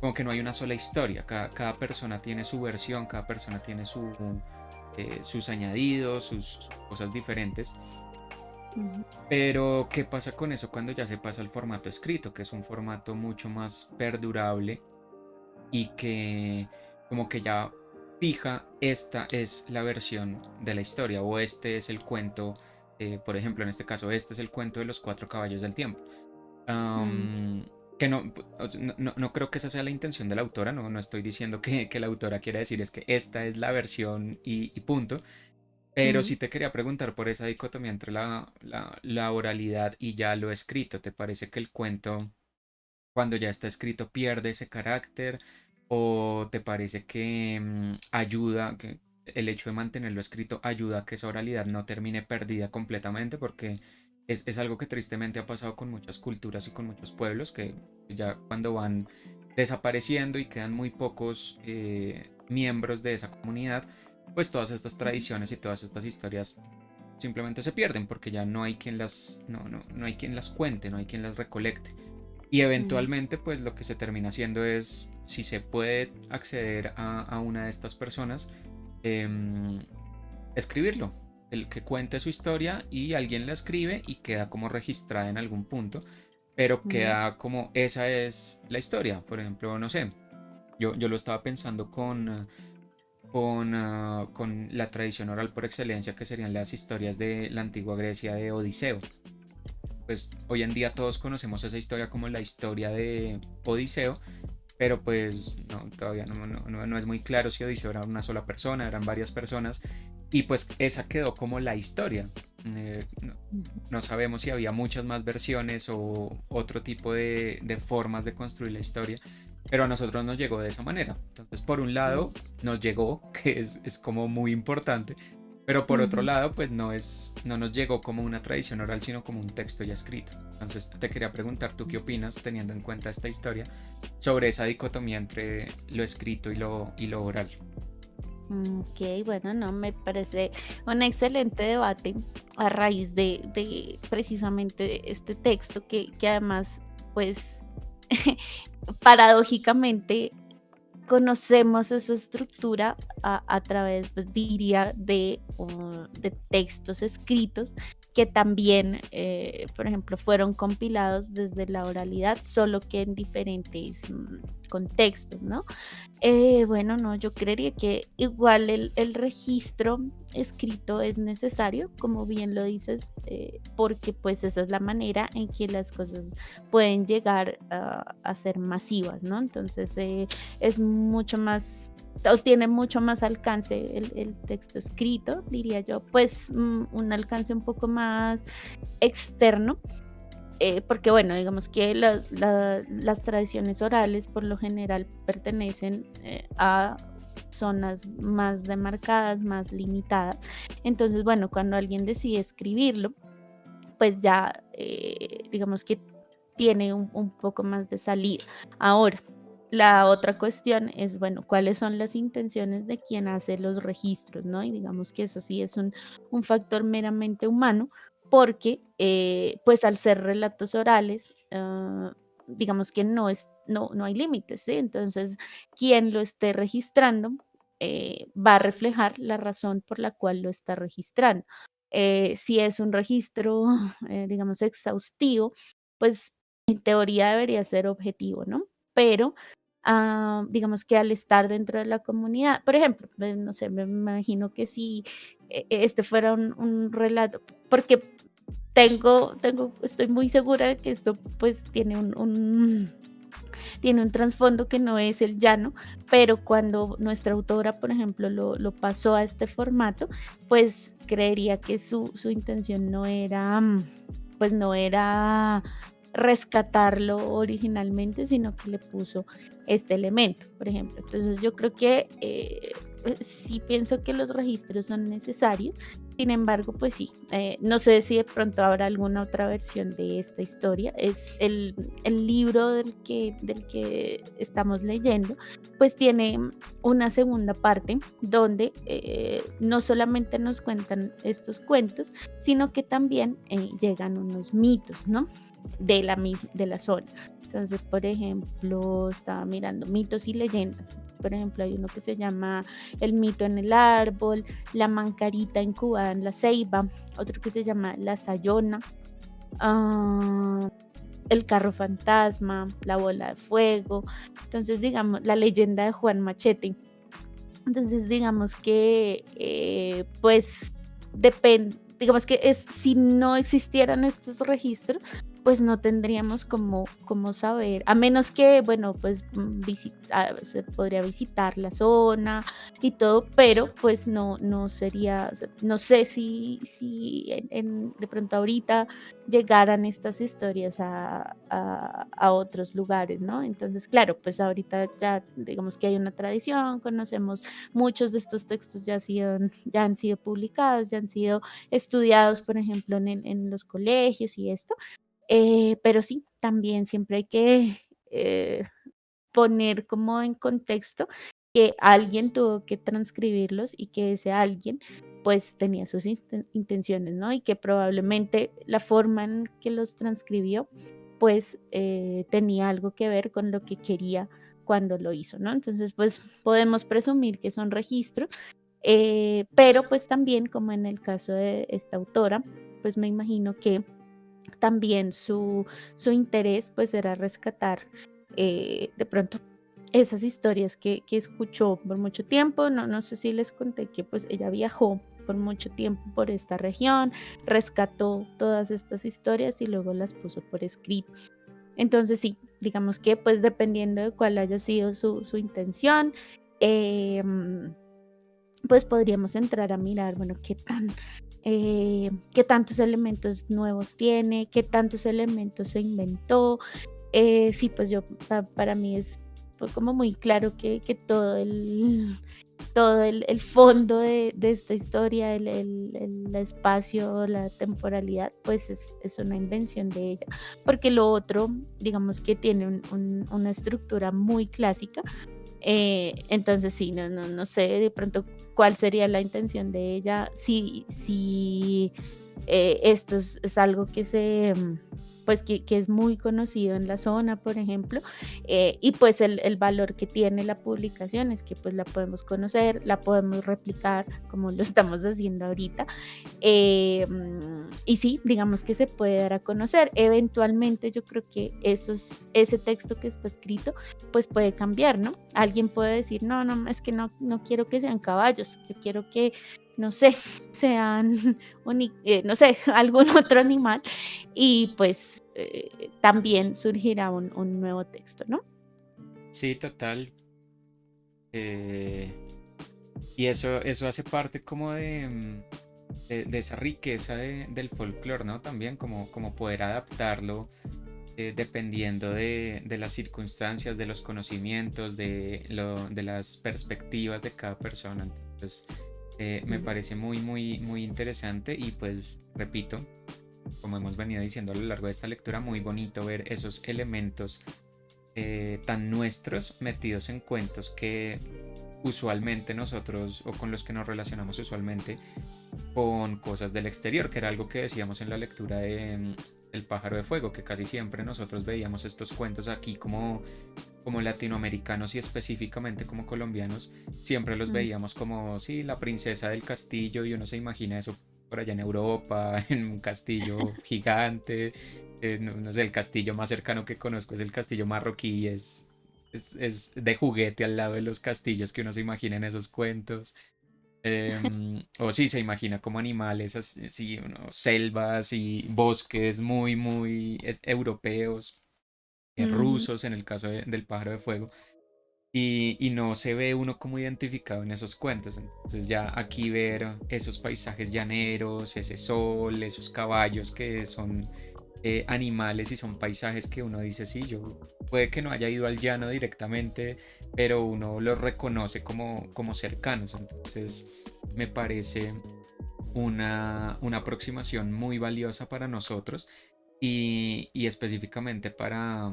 como que no hay una sola historia. Cada persona tiene su versión, cada persona tiene sus añadidos, sus cosas diferentes. ujú, Pero, ¿qué pasa con eso cuando ya se pasa al formato escrito, que es un formato mucho más perdurable y que como que ya fija, esta es la versión de la historia o este es el cuento, por ejemplo, en este caso, este es el cuento de los cuatro caballos del tiempo? mm, Am, que no, no creo que esa sea la intención de la autora, no estoy diciendo que la autora quiera decir es que esta es la versión y punto, pero mm. sí te quería preguntar por esa dicotomía entre la oralidad y ya lo escrito. ¿Te parece que el cuento, cuando ya está escrito, pierde ese carácter? ¿O te parece que ayuda, que el hecho de mantenerlo escrito ayuda a que esa oralidad no termine perdida completamente? Porque es algo que tristemente ha pasado con muchas culturas y con muchos pueblos, que ya cuando van desapareciendo y quedan muy pocos miembros de esa comunidad, pues todas estas tradiciones y todas estas historias simplemente se pierden porque ya no hay quien no hay quien las cuente, no hay quien las recolecte. Y Mm, eventualmente, pues lo que se termina haciendo es, si se puede acceder a una de estas personas, em, escribirlo, el que cuente su historia y alguien la escribe y queda como registrada en algún punto, pero mm, queda como esa es la historia. Por ejemplo, no sé, yo lo estaba pensando con la tradición oral por excelencia, que serían las historias de la antigua Grecia de Odiseo. Pues hoy en día todos conocemos esa historia como la historia de Odiseo, pero pues no, todavía no es muy claro si Odiseo era una sola persona, eran varias personas, y pues esa quedó como la historia. ujú, No sabemos si había muchas más versiones o otro tipo de formas de construir la historia, pero a nosotros nos llegó de esa manera. Entonces, por un mm, lado, nos llegó, que es como muy importante, pero por otro ujú. lado, pues no nos llegó como una tradición oral, sino como un texto ya escrito. Entonces, te quería preguntar, ¿tú qué opinas, teniendo en cuenta esta historia, sobre esa dicotomía entre lo escrito y lo oral? Ok, bueno, no, me parece un excelente debate a raíz de precisamente este texto que además, pues, paradójicamente conocemos esa estructura a través, pues, diría, de textos escritos que también, por ejemplo, fueron compilados desde la oralidad, solo que en diferentes contextos, ¿no? Bueno, no, yo creería que igual el registro escrito es necesario, como bien lo dices, porque pues esa es la manera en que las cosas pueden llegar a ser masivas, ¿no? Entonces es mucho más o tiene mucho más alcance el texto escrito, diría yo, pues un alcance un poco más externo, porque bueno, digamos que las tradiciones orales por lo general pertenecen a zonas más demarcadas, más limitadas. Entonces, bueno, cuando alguien decide escribirlo, pues ya digamos que tiene un poco más de salida. Ahora, la otra cuestión es, bueno, cuáles son las intenciones de quien hace los registros, ¿no? Y digamos que eso sí es un factor meramente humano, porque pues al ser relatos orales, digamos que no hay límites, ¿sí? Entonces, quien lo esté registrando va a reflejar la razón por la cual lo está registrando. Si es un registro, digamos, exhaustivo, pues en teoría debería ser objetivo, ¿no? Pero digamos que al estar dentro de la comunidad, por ejemplo, no sé, me imagino que si este fuera un relato, porque estoy muy segura de que esto pues tiene un trasfondo que no es el llano, pero cuando nuestra autora, por ejemplo, lo pasó a este formato, pues creería que su intención no era, pues no era rescatarlo originalmente, sino que le puso este elemento, por ejemplo. Entonces yo creo que sí pienso que los registros son necesarios. Sin embargo, pues sí, no sé si de pronto habrá alguna otra versión de esta historia. Es el libro del que estamos leyendo, pues tiene una segunda parte donde no solamente nos cuentan estos cuentos, sino que también llegan unos mitos, ¿no? De la zona. Entonces, por ejemplo, estaba mirando mitos y leyendas. Por ejemplo, hay uno que se llama El mito en el árbol, La mancarita incubada en la ceiba, otro que se llama La sayona, ah, El carro fantasma, La bola de fuego. Entonces, digamos, la leyenda de Juan Machete. Entonces, digamos que, pues, depende, digamos que si no existieran estos registros, pues no tendríamos como saber, a menos que, bueno, pues se podría visitar la zona y todo, pero pues no sería, o sea, no sé si de pronto ahorita llegaran estas historias a otros lugares, ¿no? Entonces, claro, pues ahorita ya digamos que hay una tradición, conocemos muchos de estos textos ya han sido publicados, ya han sido estudiados, por ejemplo, en los colegios y esto, pero sí, también siempre hay que eh, poner como en contexto que alguien tuvo que transcribirlos y que ese alguien pues tenía sus intenciones, ¿no? Y que probablemente la forma en que los transcribió pues tenía algo que ver con lo que quería cuando lo hizo, ¿no? Entonces pues podemos presumir que son registros, pero pues también como en el caso de esta autora, pues me imagino que también su interés pues era rescatar de pronto esas historias que escuchó por mucho tiempo. No sé si les conté que pues ella viajó por mucho tiempo por esta región, rescató todas estas historias y luego las puso por escrito. Entonces sí, digamos que pues dependiendo de cuál haya sido su intención, em, pues podríamos entrar a mirar, bueno, qué tantos elementos nuevos tiene, qué tantos elementos se inventó. Sí, pues para mí fue como muy claro que todo el fondo de esta historia, el espacio, la temporalidad, pues es una invención de ella, porque lo otro, digamos que tiene una estructura muy clásica. Entonces sí, no sé de pronto cuál sería la intención de ella, si esto es algo pues que es muy conocido en la zona, por ejemplo, y pues el valor que tiene la publicación es que pues la podemos conocer, la podemos replicar como lo estamos haciendo ahorita, y sí, digamos que se puede dar a conocer. Eventualmente yo creo que ese texto que está escrito pues puede cambiar, ¿no? Alguien puede decir, no, no, es que no quiero que sean caballos, yo quiero que, no sé, sean, no sé, algún otro animal y pues también surgirá un nuevo texto, ¿no? Sí, total. eh, y eso hace parte como de esa riqueza del folclore, ¿no? También como poder adaptarlo dependiendo de las circunstancias, de los conocimientos, de las perspectivas de cada persona. Entonces, me Mm. parece muy, muy, muy interesante y pues repito, como hemos venido diciendo a lo largo de esta lectura, muy bonito ver esos elementos tan nuestros metidos en cuentos que usualmente nosotros o con los que nos relacionamos usualmente con cosas del exterior, que era algo que decíamos en la lectura de El pájaro de fuego, que casi siempre nosotros veíamos estos cuentos aquí como latinoamericanos y específicamente como colombianos, siempre los Mm, veíamos como, sí, la princesa del castillo y uno se imagina eso por allá en Europa, en un castillo gigante, no, no sé, el castillo más cercano que conozco es el castillo marroquí, es de juguete al lado de los castillos que uno se imagina en esos cuentos. O sí, se imagina como animales, así, selvas y bosques muy europeos, mm, rusos en el caso del pájaro de fuego, y no se ve uno como identificado en esos cuentos. Entonces ya aquí ver esos paisajes llaneros, ese sol, esos caballos que son animales y son paisajes que uno dice, sí, yo puede que no haya ido al llano directamente, pero uno los reconoce como cercanos. Entonces me parece una aproximación muy valiosa para nosotros y específicamente para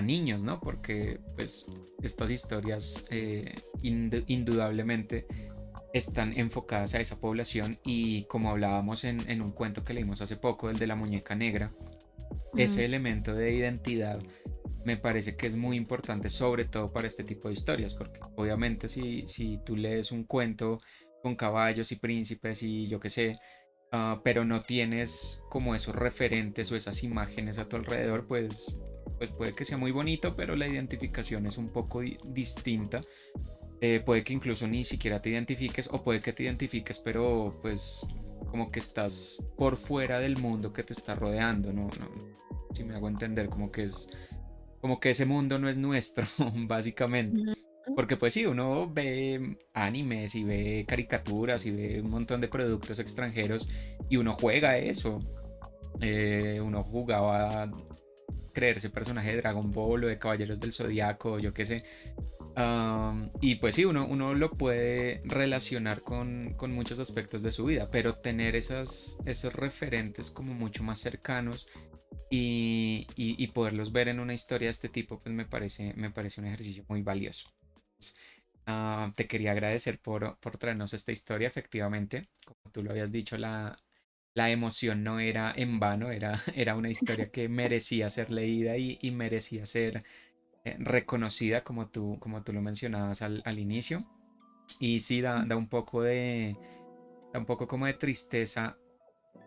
niños, ¿no? Porque pues estas historias indudablemente están enfocadas a esa población y como hablábamos en un cuento que leímos hace poco, el de la muñeca negra, mm, ese elemento de identidad me parece que es muy importante, sobre todo para este tipo de historias, porque obviamente si tú lees un cuento con caballos y príncipes y yo qué sé, pero no tienes como esos referentes o esas imágenes a tu alrededor, pues puede que sea muy bonito, pero la identificación es un poco distinta. Puede que incluso ni siquiera te identifiques o puede que te identifiques, pero pues como que estás por fuera del mundo que te está rodeando, ¿no? Si me hago entender, como que ese mundo no es nuestro, básicamente. mm, Porque pues sí, uno ve animes y ve caricaturas y ve un montón de productos extranjeros y uno juega a eso. Uno jugaba a creerse personaje de Dragon Ball o de Caballeros del Zodiaco, yo qué sé. Y pues sí, uno lo puede relacionar con muchos aspectos de su vida, pero tener esos referentes como mucho más cercanos y poderlos ver en una historia de este tipo, pues me parece un ejercicio muy valioso. Te quería agradecer por traernos esta historia. Efectivamente, como tú lo habías dicho, la emoción no era en vano, era una historia que merecía ser leída y merecía ser reconocida, como tú lo mencionabas al inicio. Y sí, da un poco como de tristeza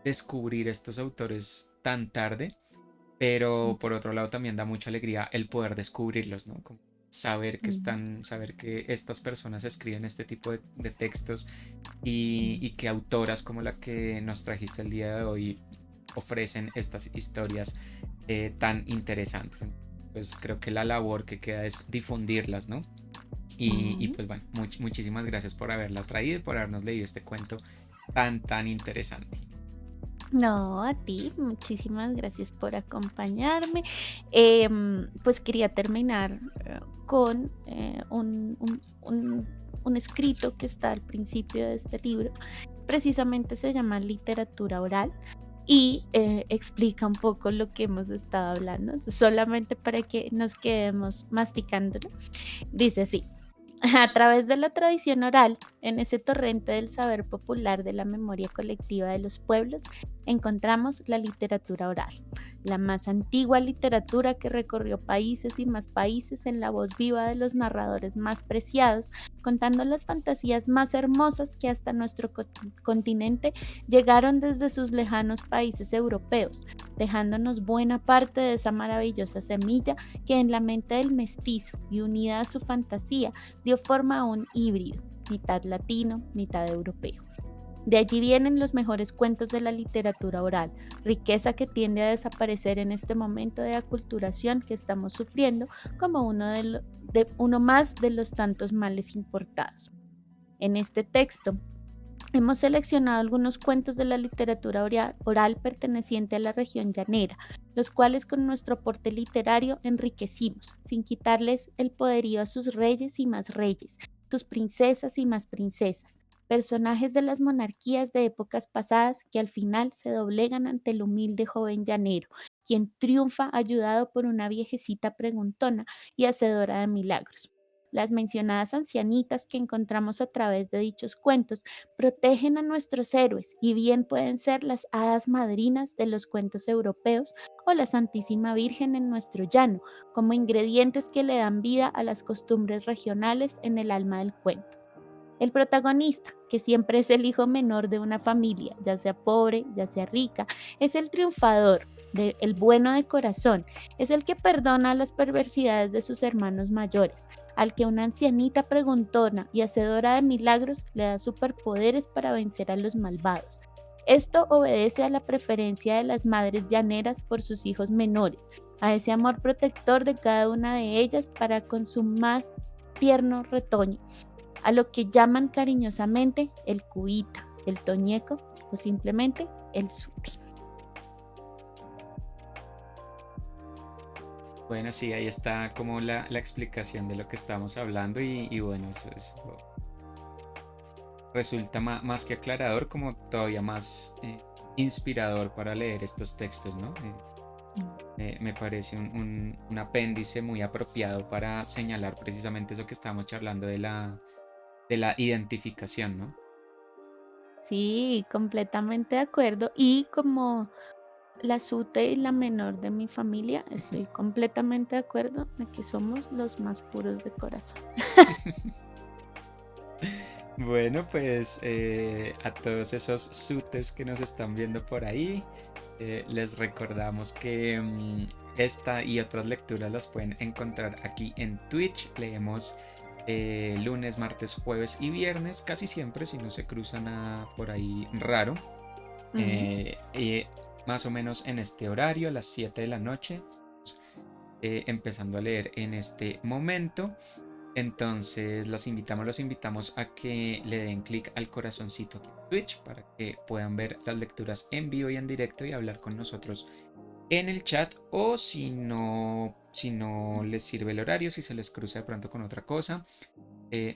descubrir estos autores tan tarde, mm, pero por otro lado también da mucha alegría el poder descubrirlos, ¿no? Como mm. saber que estas personas escriben este tipo de textos y que autoras como la que nos trajiste el día de hoy ofrecen estas historias tan interesantes. Pues creo que la labor que queda es difundirlas, ¿no? Y Mm. pues bueno, muchísimas gracias por haberla traído y por habernos leído este cuento tan interesante. No, a ti, muchísimas gracias por acompañarme. Pues quería terminar con un escrito que está al principio de este libro. Precisamente se llama literatura oral y explica un poco lo que hemos estado hablando, solamente para que nos quedemos masticándolo. Dice así. A través de la tradición oral, en ese torrente del saber popular de la memoria colectiva de los pueblos, encontramos la literatura oral, la más antigua literatura que recorrió países y más países en la voz viva de los narradores más preciados, contando las fantasías más hermosas que hasta nuestro continente llegaron desde sus lejanos países europeos, dejándonos buena parte de esa maravillosa semilla que en la mente del mestizo y unida a su fantasía dio forma a un híbrido, mitad latino, mitad europeo. De allí vienen los mejores cuentos de la literatura oral, riqueza que tiende a desaparecer en este momento de aculturación que estamos sufriendo como uno más de los tantos males importados. En este texto hemos seleccionado algunos cuentos de la literatura oral perteneciente a la región llanera, los cuales con nuestro aporte literario enriquecimos, sin quitarles el poderío a sus reyes y más reyes, sus princesas y más princesas, personajes de las monarquías de épocas pasadas que al final se doblegan ante el humilde joven llanero, quien triunfa ayudado por una viejecita preguntona y hacedora de milagros. Las mencionadas ancianitas que encontramos a través de dichos cuentos protegen a nuestros héroes y bien pueden ser las hadas madrinas de los cuentos europeos o la Santísima Virgen en nuestro llano, como ingredientes que le dan vida a las costumbres regionales en el alma del cuento. El protagonista, que siempre es el hijo menor de una familia, ya sea pobre, ya sea rica, es el triunfador, el bueno de corazón, es el que perdona las perversidades de sus hermanos mayores, al que una ancianita preguntona y hacedora de milagros le da superpoderes para vencer a los malvados. Esto obedece a la preferencia de las madres llaneras por sus hijos menores, a ese amor protector de cada una de ellas para con su más tierno retoño, a lo que llaman cariñosamente el cuita, el toñeco o simplemente el suti. Bueno, sí, ahí está como la explicación de lo que estamos hablando y bueno, eso resulta más que aclarador, como todavía más inspirador para leer estos textos, ¿no? Me parece un apéndice muy apropiado para señalar precisamente eso que estamos charlando de la identificación, ¿no? Sí, completamente de acuerdo. Y como la sute y la menor de mi familia, estoy completamente de acuerdo de que somos los más puros de corazón. Bueno, pues a todos esos sutes que nos están viendo por ahí, les recordamos que esta y otras lecturas las pueden encontrar aquí en Twitch. Leemos lunes, martes, jueves y viernes, casi siempre, si no se cruza nada por ahí raro. Ujú. Eh, eh, Más o menos en este horario, a las 7 de la noche, empezando a leer en este momento. Entonces los invitamos a que le den clic al corazoncito aquí en Twitch para que puedan ver las lecturas en vivo y en directo y hablar con nosotros en el chat. O si no les sirve el horario, si se les cruza de pronto con otra cosa,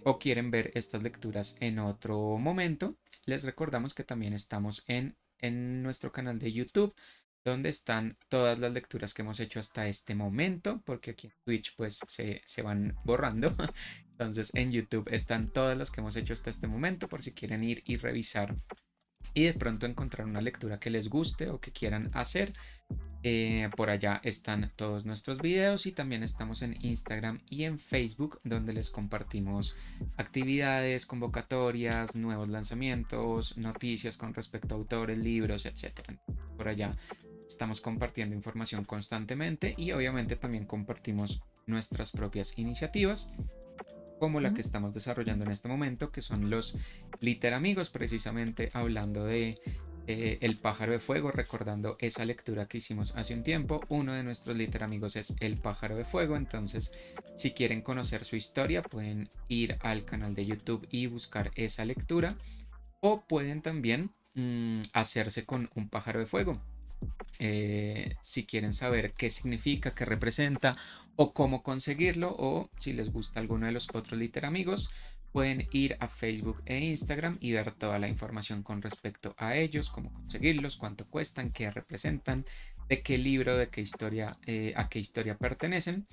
o quieren ver estas lecturas en otro momento, les recordamos que también estamos en nuestro canal de YouTube, donde están todas las lecturas que hemos hecho hasta este momento, porque aquí en Twitch pues se van borrando. Entonces en YouTube están todas las que hemos hecho hasta este momento, por si quieren ir y revisar y de pronto encontrar una lectura que les guste o que quieran hacer. Por allá están todos nuestros videos y también estamos en Instagram y en Facebook, donde les compartimos actividades, convocatorias, nuevos lanzamientos, noticias con respecto a autores, libros, etcétera. Por allá estamos compartiendo información constantemente y obviamente también compartimos nuestras propias iniciativas, como la que Ujú. estamos desarrollando en este momento, que son los Literamigos, precisamente hablando de El pájaro de fuego, recordando esa lectura que hicimos hace un tiempo. Uno de nuestros Literamigos es El pájaro de fuego, entonces si quieren conocer su historia pueden ir al canal de YouTube y buscar esa lectura, o pueden también hacerse con un pájaro de fuego. Si quieren saber qué significa, qué representa o cómo conseguirlo, o si les gusta alguno de los otros Literamigos, pueden ir a Facebook e Instagram y ver toda la información con respecto a ellos, cómo conseguirlos, cuánto cuestan, qué representan, de qué libro, de qué historia, a qué historia pertenecen.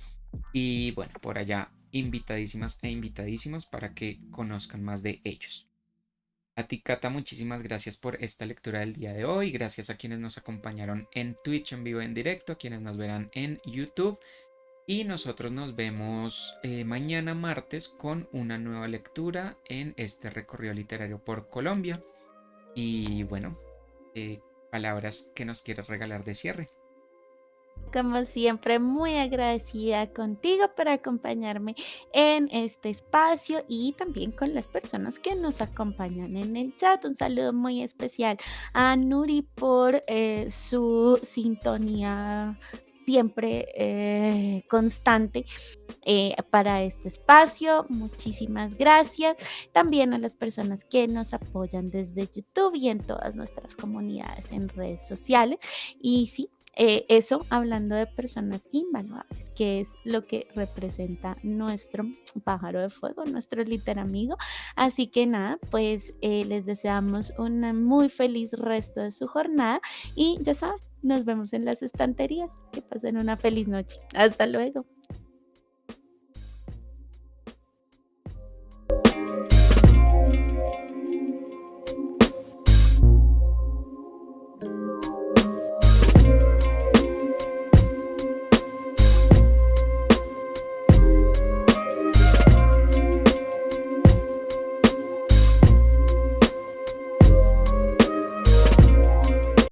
Y bueno, por allá invitadísimas e invitadísimos para que conozcan más de ellos. A ti, Cata, muchísimas gracias por esta lectura del día de hoy. Gracias a quienes nos acompañaron en Twitch en vivo en directo, a quienes nos verán en YouTube. Y nosotros nos vemos mañana martes con una nueva lectura en este recorrido literario por Colombia. Y bueno, eh, palabras que nos quieres regalar de cierre. Como siempre, muy agradecida contigo por acompañarme en este espacio y también con las personas que nos acompañan en el chat. Un saludo muy especial a Nuri por su sintonía siempre constante para este espacio. Muchísimas gracias. También a las personas que nos apoyan desde YouTube y en todas nuestras comunidades en redes sociales. Y sí, eso hablando de personas invaluables, que es lo que representa nuestro pájaro de fuego, nuestro amigo. Así que nada, pues les deseamos una muy feliz resto de su jornada y ya saben, nos vemos en las estanterías. Que pasen una feliz noche. Hasta luego.